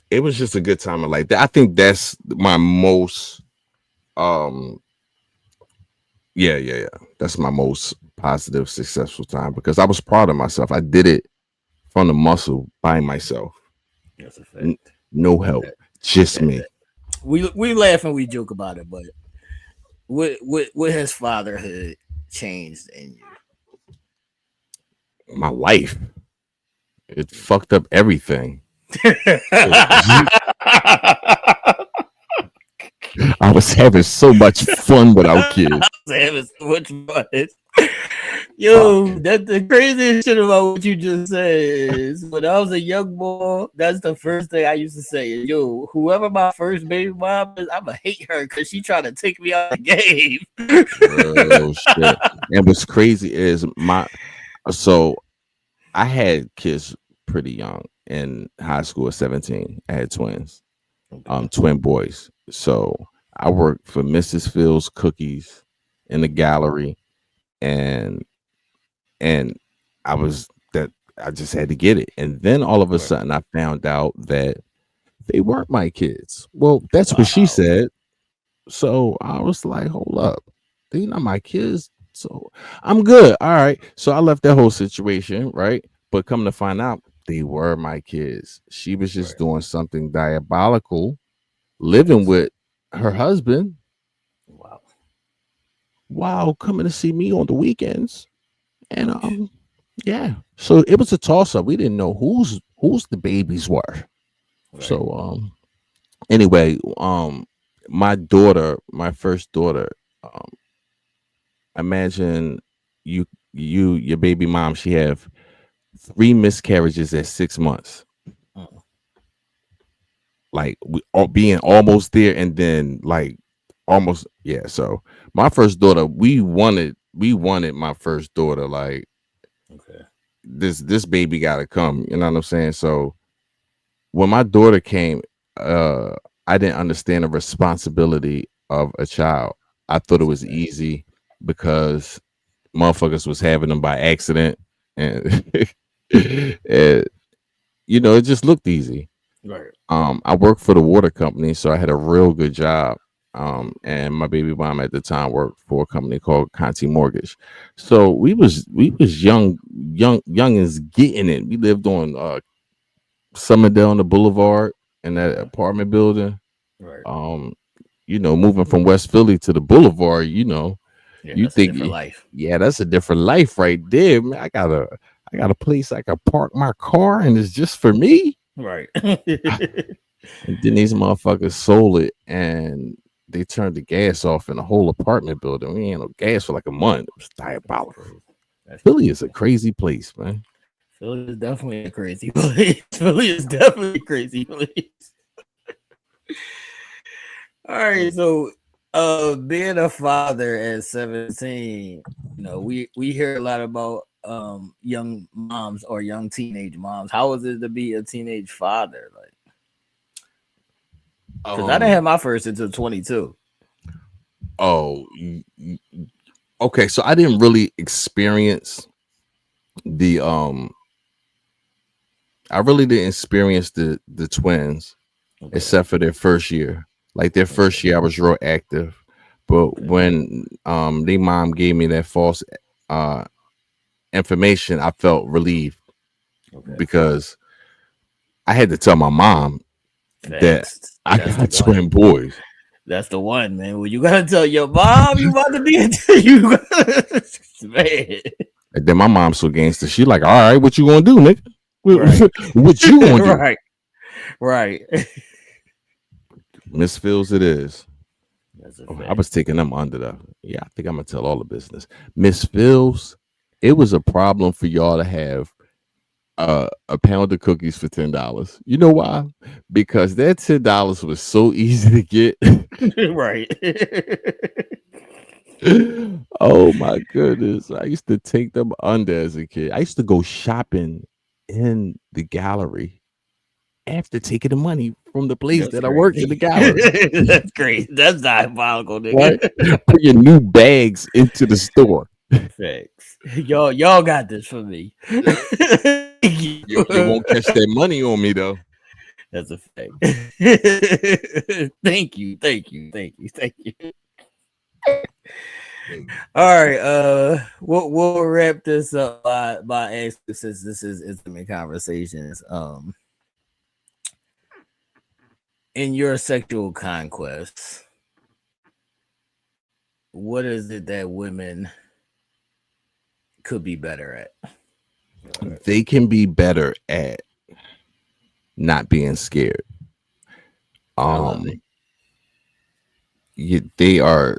it was just a good time of like that. I think that's my most um yeah. That's my most positive, successful time because I was proud of myself. I did it from the muscle by myself. That's a N- fact. no help. That, Just that me. we laugh and we joke about it, but what has fatherhood changed in you? My life. It fucked up everything. I was having so much fun without kids. Having so much fun. Fuck. Yo, that the craziest shit about what you just said is when I was a young boy, that's the first thing I used to say. Yo, whoever my first baby mom is, I'ma hate her because she trying to take me out of the game. Real shit. And what's crazy is my so I had kids pretty young in high school at 17. I had twins, Okay. twin boys. So I worked for Mrs. Fields Cookies in the gallery and and I was that I just had to get it. And then all of a Right. sudden I found out that they weren't my kids. Well, that's what she Wow. said. So I was like, hold up. They not my kids. So I'm good. All right. So I left that whole situation, right? But come to find out, they were my kids. She was just Right. doing something diabolical, living Yes. with her husband Wow. while coming to see me on the weekends. And Ouch. yeah. So it was a toss up. We didn't know who's the babies were. Right. So anyway, my daughter, my first daughter, um imagine you your baby mom, she have three miscarriages at 6 months, Mm. like being almost there and then like almost yeah. So my first daughter, we wanted my first daughter, like Okay. this baby gotta come, you know what I'm saying? So when my daughter came, uh I didn't understand the responsibility of a child. I thought it That's a was fact. easy because motherfuckers was having them by accident and, and it just looked easy. Right. I worked for the water company, so I had a real good job. And my baby mom at the time worked for a company called Conti Mortgage. So we was youngins getting it. We lived on Summerdale on the Boulevard in that Okay. apartment building. Right. Um, moving from West Philly to the Boulevard, Yeah, you that's a think, different life. yeah, that's a different life right there, man. I got a place I can park my car and it's just for me. Right. And then these motherfuckers sold it and they turned the gas off in the whole apartment building. We ain't no gas for like a month. It was That's diabolical. crazy. That's Philly is a crazy. crazy place, man. Philly is definitely a crazy place. Philly is definitely a crazy place. All right, so being a father at 17, we hear a lot about young moms or young teenage moms. How is it to be a teenage father? Like, because I didn't Um. have my first until 22. Oh. Okay. So I didn't really experience the I really didn't experience the twins Okay. except for their first year. Like their Okay. first year, I was real active, but Okay. when their mom gave me that false uh information, I felt relieved Okay. because I had to tell my mom that Facts. I That's the got one. twin boys. That's the one, man. Well, you gotta tell your mom you about to be a you man. And then my mom's so gangster. She like, all right, what you gonna do, nigga? Right. What you gonna do? Right. Right. Miss Fields, it is. That's a Oh, I fact. was taking them under the. Yeah, I think I'm gonna tell all the business. Miss Fields, it was a problem for y'all to have a pound of cookies for $10. You know why? Because that $10 was so easy to get. Right. Oh my goodness. I used to take them under as a kid. I used to go shopping in the gallery after taking the money from the place That's that I worked in the crazy. gallery. That's crazy. That's diabolical, Right? nigga. Put your new bags into the store. Facts. Y'all got this for me. Thank you. You won't catch that money on me though. That's a fact. Thank you. Thank you. Thank you. Thank you. All right. We'll wrap this up by asking, since this is intimate conversations. In your sexual conquests, what is it that women could be better at? They can be better at not being scared. I love it. Um they are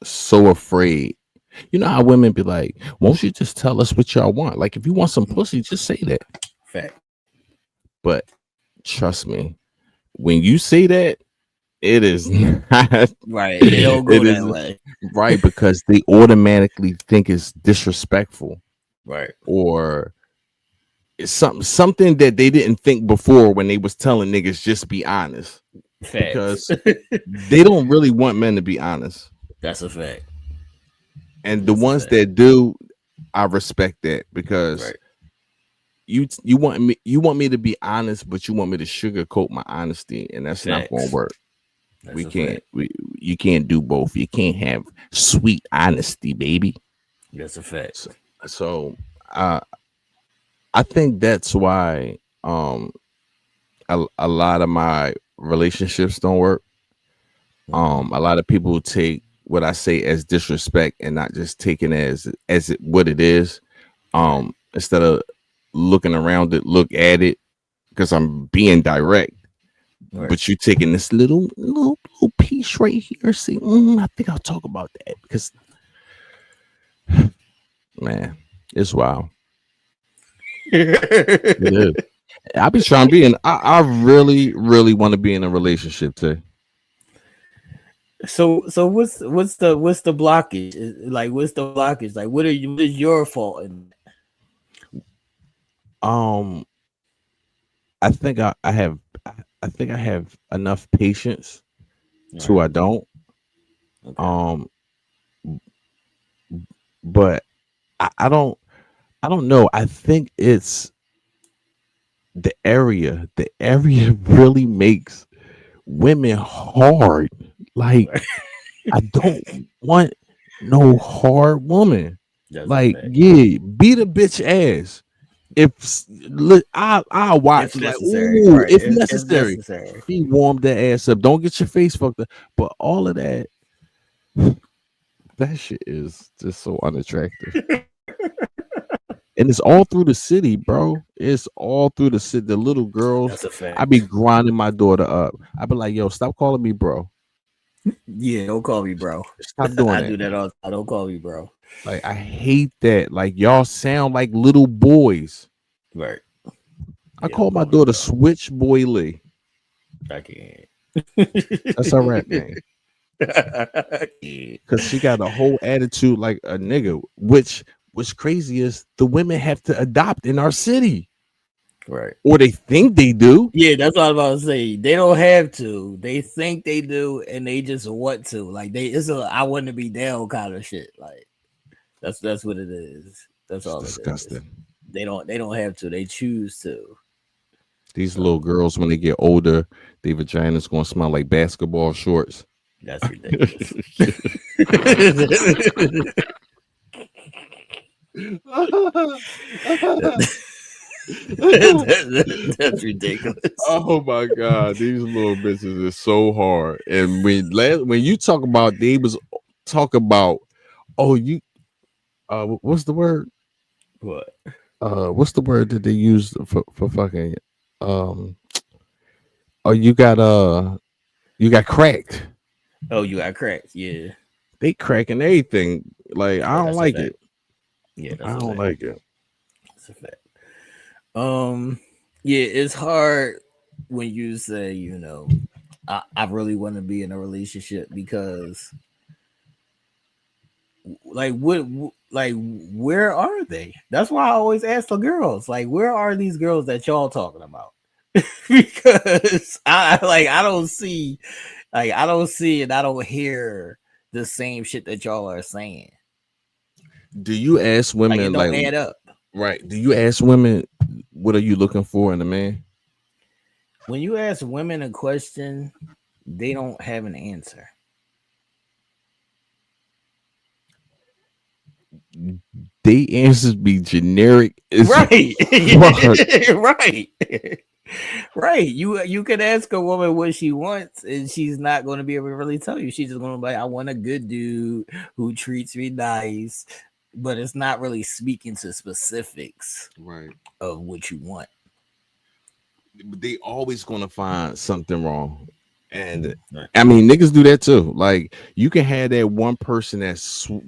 so afraid. You know how women be like, won't you just tell us what y'all want? Like if you want some pussy, just say that. Fact. But trust me, when you say that, it is not Right. It don't go it that is way. right because they automatically think it's disrespectful Right. or it's something that they didn't think before when they was telling niggas just be honest Facts. because they don't really want men to be honest. That's a fact. And the That's a ones fact. that do, I respect that because Right. you want me to be honest, but you want me to sugarcoat my honesty, and that's not going to Facts. work. That's We a can't. fact. You can't do both. You can't have sweet honesty, baby. That's a fact. So, uh, I think that's why a lot of my relationships don't work. A lot of people take what I say as disrespect and not just taking it as what it is. Right. Instead of looking around it, look at it because I'm being direct. Right. But you taking this little piece right here. See, I think I'll talk about that because man, it's wild. It is. I be trying to be in. I really, really want to be in a relationship too. So what's the blockage? Like what's the blockage? Like what is your fault in Um, I think I have. I think I have enough patience that? to Right. I don't. Okay. Um, but I don't. I don't know. I think it's the area. The area really makes women hard. Like Right. I don't want no hard woman. That's a Like fact. yeah, beat a bitch ass. If look, I If watch like necessary. ooh, Right. if If necessary, necessary. she warmed the ass up. Don't get your face fucked up. But all of that shit is just so unattractive. And it's all through the city, bro. It's all through the city. The little girls, That's a I be fact. grinding my daughter up. I be like, yo, stop calling me bro. Yeah, don't call me bro. Stop doing I that. do that all the time. Don't call me bro. Like I hate that. Like y'all sound like little boys. Right. I Yeah, call don't my call me daughter bro. Switch Boy Lee. I can't. That's her rap name. I can't. Cause she got a whole attitude like a nigga. Which what's crazy is the women have to adopt in our city. Right. Or they think they do. Yeah, that's what I was about to say. They don't have to. They think they do, and they just want to. Like it's a I want to be down kind of shit. Like that's what it is. That's It's all it is. disgusting. They don't have to. They choose to. These little So girls, when they get older, their vagina's gonna smell like basketball shorts. that's ridiculous. That's ridiculous. Oh my god, these little bitches is so hard. And when you talk about they was talk about oh you what's the word? What? What's the word that they use for fucking? Um, oh, you got cracked. Oh, you got cracked. Yeah. They cracking everything. Like I Yeah, don't that's a like fact. it. Yeah, I that's a don't fact. like it. That's a fact. Um, yeah, it's hard when you say, I really want to be in a relationship because, like, like, where are they? That's why I always ask the girls, like, where are these girls that y'all talking about? Because I don't see, like, I don't see and I don't hear the same shit that y'all are saying. Do you ask Like, it women like don't add up. right? Do you ask women what are you looking for in a man? When you ask women a question, they don't have an answer. They answers be generic as Right. fuck. Right. Right. You can ask a woman what she wants and she's not going to be able to really tell you. She's just going to be like, I want a good dude who treats me nice, but it's not really speaking to specifics Right. of what you want. They always gonna find something wrong. And Right. I mean, niggas do that too. Like you can have that one person that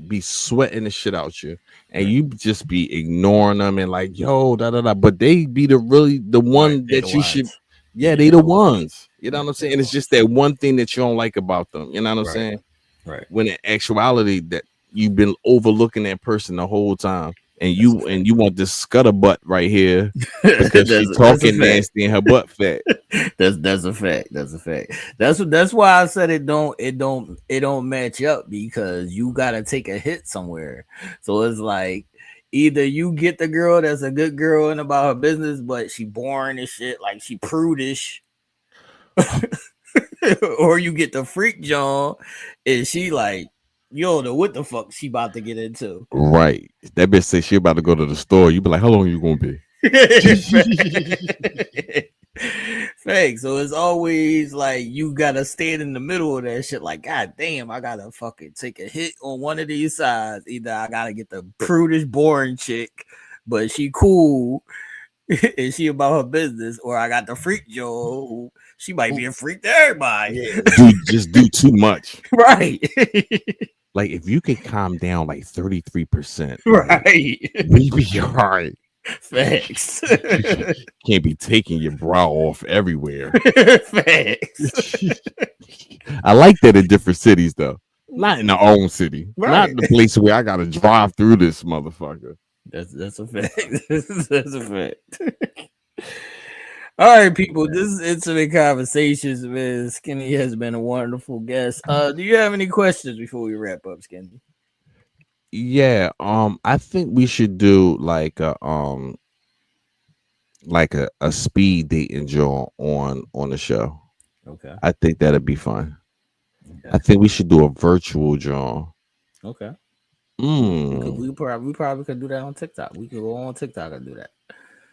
be sweating the shit out you, and Right. you just be ignoring them and like, yo, da da da. But they be the Right. one They the that you should. ones. Yeah, Yeah, they they the the ones. ones. You know what Right. I'm They saying? the And it's just ones. that one thing that you don't like about them. You know what I'm Right. saying? Right. When in actuality, that you've been overlooking that person the whole time, and That's a you want this scuttlebutt right here fact. because she That's a talking fact. nasty and her butt fat. That's a fact. That's a fact. That's why I said it don't match up because you gotta take a hit somewhere. So it's like either you get the girl that's a good girl and about her business, but she boring as shit, like she prudish, or you get the freak John and she like you don't know what the fuck she about to get into. Right. That bitch say she about to go to the store. You be like, how long you gonna be? Thanks. So it's always like you gotta stand in the middle of that shit. Like, god damn, I gotta fucking take a hit on one of these sides. Either I gotta get the prudish, boring chick, but she cool and she about her business, or I got the freak Joe. Who she might be a freak to everybody. Yeah. Do too much. Right. Like if you can calm down like 33%, like Right. we be all right. Facts. Can't be taking your bra off everywhere. Facts. I like that in different cities though. Not in our own city. Not Right. the place where I gotta drive through this motherfucker. That's a fact. That's a fact. All right, people. This is Intimate Conversations, man. Skinny has been a wonderful guest. Do you have any questions before we wrap up, Skinny? Yeah, I think we should do like a speed dating joint on the show. Okay. I think that'd be fun. I Okay. think we should do a virtual joint. Okay. We could. Mm, We probably could do that on TikTok. We could go on TikTok and do that.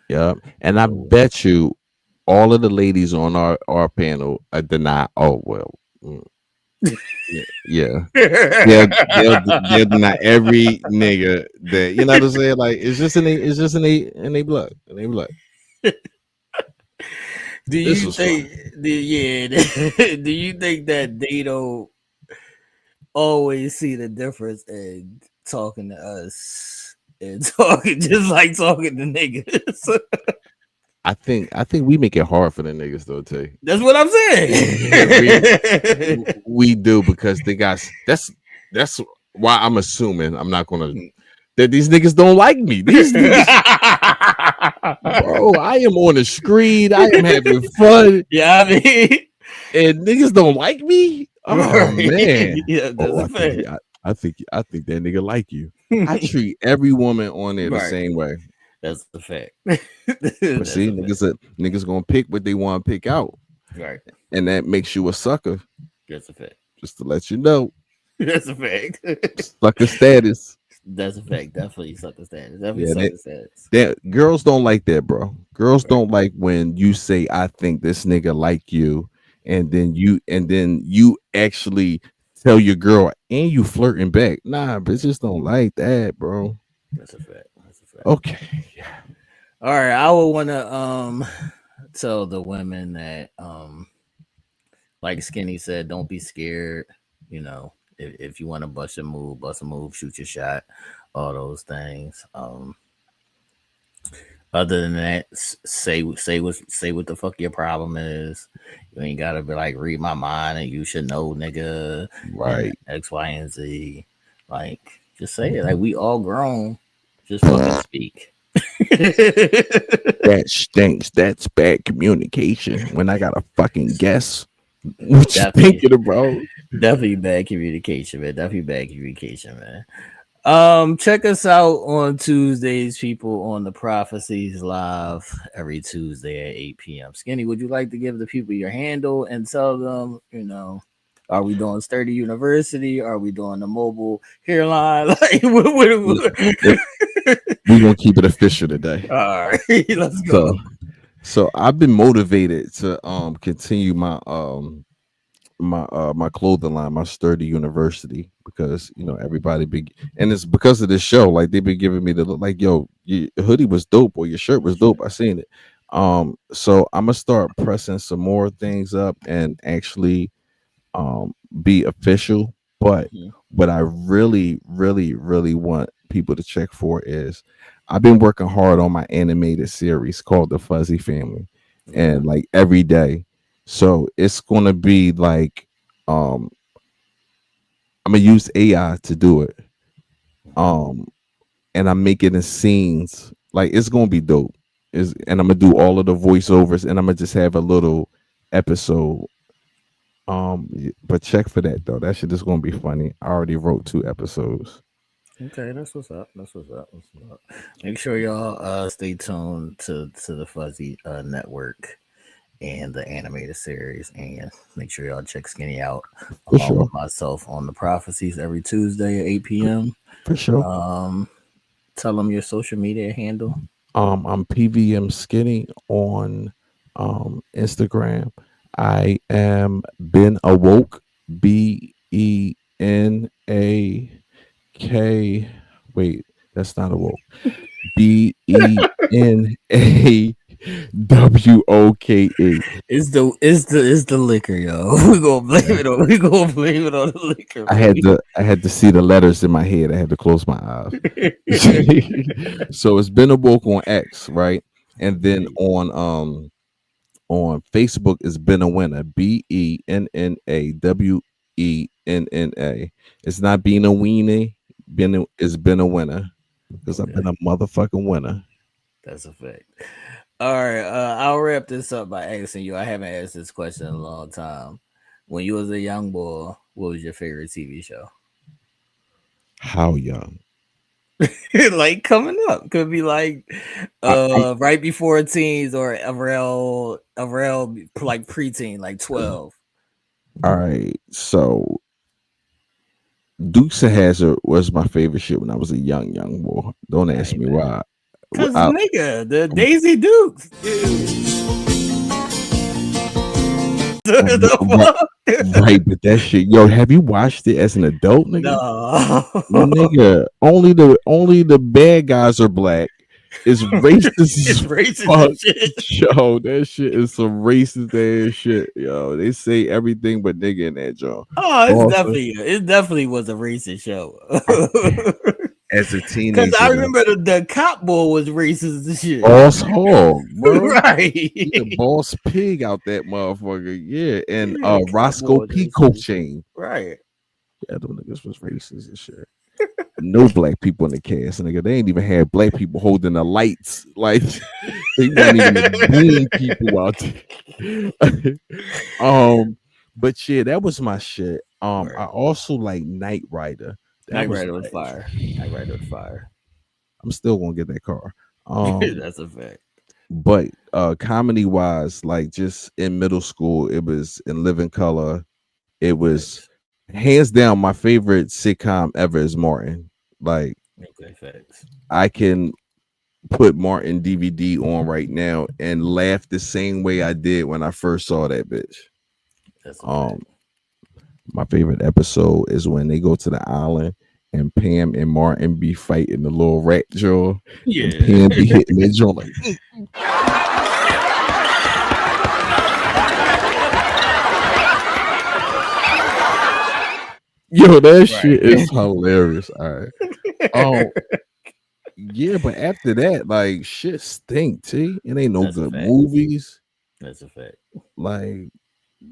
yep. And I So, bet you all of the ladies on our panel deny. Oh well, yeah, yeah. They'll deny every nigga that you know what I'm saying. Like it's just in they blood, in they blood. do This you was fun. think? Yeah. Do you think that they don't always see the difference in talking to us and talking just like talking to niggas? I think we make it hard for the niggas though, Tay. That's what I'm Yeah, we saying. we do because they got that's why I'm assuming I'm not gonna that these niggas don't like me. These niggas, bro, I am on the street, I am having fun, Yeah, I mean, and niggas don't like me. Oh right? man. Yeah, that's Oh, a fact. I think that nigga like you. I treat every woman on there the Right, same way. that's a fact. But That's see, a fact. niggas gonna pick what they want to pick out, Right, and that makes you a sucker. that's a fact. Just to let you know, That's a fact. sucker status. That's a fact. Definitely sucker status. Definitely Yeah, sucker status. that girls don't like that, bro. Girls Right. don't like when you say, "I think this nigga like you," and then you actually tell your girl and you flirting back. Nah, bitches don't like that, bro. That's a fact. That's a Okay. All right, I would want to tell the women that like Skinny said, don't be scared. You know, if you want to bust a move, shoot your shot, all those things. Other than that, say what the fuck your problem is. You ain't gotta be like read my mind and you should know, nigga, and Right. X, Y, and Z. Like, just say it. Like we all grown. Just fucking speak. That stinks. That's bad communication. When I got to fucking guess what you Definitely, thinking about. definitely bad communication, man. Definitely bad communication, man. Check us out on Tuesdays, people, on the Prophecies Live every Tuesday at 8 p.m. Skinny, would you like to give the people your handle and tell them, are we doing Sturdy University? Are we doing the mobile hairline? Like, We're gonna keep it official today. all right, let's go. So I've been motivated to continue my clothing line, my Sturdy University, because everybody big, and it's because of this show. Like they've been giving me the look, like, yo, your hoodie was dope or your shirt was dope. I seen it. So I'm gonna start pressing some more things up and actually be official. But Mhm. what I really, really, really want people to check for is I've been working hard on my animated series called The Fuzzy Family, Okay. and like every day. So it's gonna be like um I'm gonna use AI to do it. Um and I'm making the scenes like it's gonna be dope. And I'm gonna do all of the voiceovers and I'm gonna just have a little episode. But check for that though. That shit is gonna be funny. I already wrote 2 episodes. Okay, that's what's up. That's what's up. That's what's up. Make sure y'all stay tuned to the Fuzzy Network and the animated series, and make sure y'all check Skinny out For along sure. with myself on the Prophecies every Tuesday at 8 p.m. For sure. Um, tell them your social media handle. I'm PVM Skinny on Instagram. I am Ben Awoke, BENAK. Wait, that's not awoke. BENAWOKE. It's the liquor, yo. We gonna blame it on the liquor, baby. I had to see the letters in my head. I had to close my eyes. So it's been awoke on X, right? And then on Facebook is been a winner. BENNAWENNA. It's not being a weenie. It's been a winner because I've Okay, been a motherfucking winner. that's a fact. All right, I'll wrap this up by asking you. I haven't asked this question in a long time. When you was a young boy, what was your favorite TV show? How young? Like coming up, could be like I'm right before teens or around like preteen, like 12. all right. So Dukes of Hazard was my favorite shit when I was a young boy. Don't ask Hey me man, why. cause I, nigga, the Daisy Dukes. The right, fuck? right, but that shit, yo, have you watched it as an adult, nigga? No. Nigga, only the bad guys are black. It's racist It's as racist fuck. and shit. Yo, that shit is some racist ass shit. Yo, they say everything but nigga in that joint. Oh, Also, it definitely was a racist show. as a Cause I teenager, remember the cop boy was racist and shit. boss hog, bro. Yeah, Right. boss pig out that motherfucker. Yeah, and Yeah, cop boy Roscoe was P. racist. Chain. Right. Yeah, them niggas was racist and shit. No black people in the cast, nigga. They ain't even had black people holding the lights. Like they weren't even the boom people out there. But yeah, that was my shit. I Right. also like Knight Rider. That Knight was Rider was like fire. Knight Rider was fire. I'm still gonna get that car. That's a fact. But comedy wise, like just in middle school, it was in Living Color. It was Facts. hands down my favorite sitcom ever is Martin. Like Okay, facts. I can put Martin DVD on right now and laugh the same way I did when I first saw that bitch. That's a Um, fact. my favorite episode is when they go to the island and Pam and Martin be fighting the little rat jaw, and Yeah. Pam be hitting that jaw like, yo, that shit Right. is hilarious. All right. Oh, yeah, but after that, like shit stink, T. It ain't no That's a good fact. movies. That's a fact. Like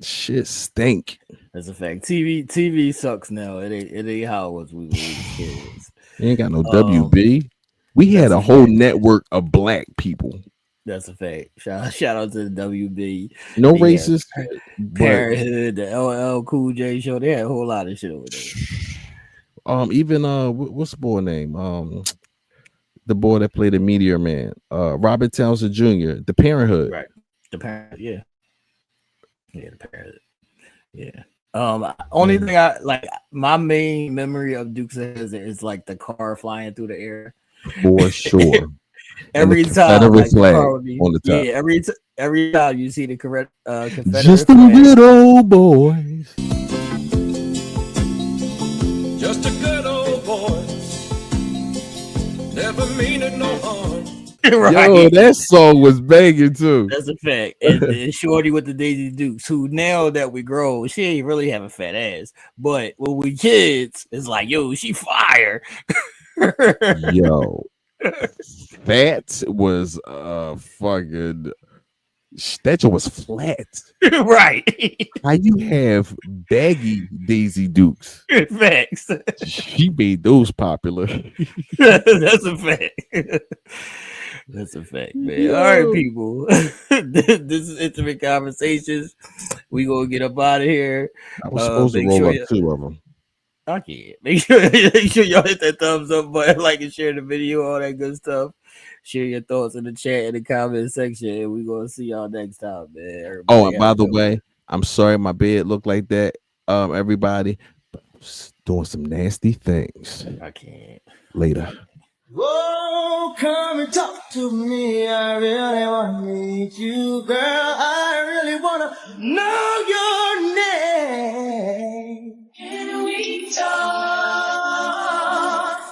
shit stink. That's a fact. TV sucks now. It ain't how it was when we was kids. You ain't got no Um, WB. We had that's a a whole fact. network of black people. That's a fact. Shout out to the WB. No They had racist shit, but Parenthood, the LL Cool J show. They had a whole lot of shit over there. even what's the boy name? The boy that played the Meteor Man, Robert Townsend Jr., the Parenthood. Right. The parent, yeah. Yeah, the Parenthood. Yeah. Only Yeah, thing I like, my main memory of Dukes of Hazzard is like the car flying through the air. for sure. And the Every time, Confederate like the flag car would be, on the top. yeah. Every time you see the correct Confederate Just them flag, good old boys. Just a good old boy. Never meaning no harm. right? Yo, that song was banging too. That's a fact. And Shorty with the Daisy Dukes, who now that we grow, she ain't really have a fat ass. But when we kids, it's like, yo, she fire. Yo, that was fucking that joint was flat. right. How you have baggy Daisy Dukes? Facts. She made those popular. That's a fact. That's a fact, man. All right, Yo. people. This is Intimate Conversations. We gonna get up out of here. I was supposed to Make roll sure up you. two of them. I can't. Make sure y'all hit that thumbs up button, like and share the video, all that good stuff. Share your thoughts in the chat in the comment section, and we gonna see y'all next time, man. Oh, Everybody and have by a the good one. way, I'm sorry my bed looked like that. Everybody, but I was doing some nasty things. I can't. Later. Oh, come and talk to me. I really want to meet you, girl. I really want to know your name. Can we talk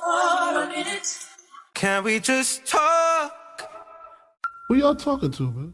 for a minute? Can we just talk? Who y'all talking to, man?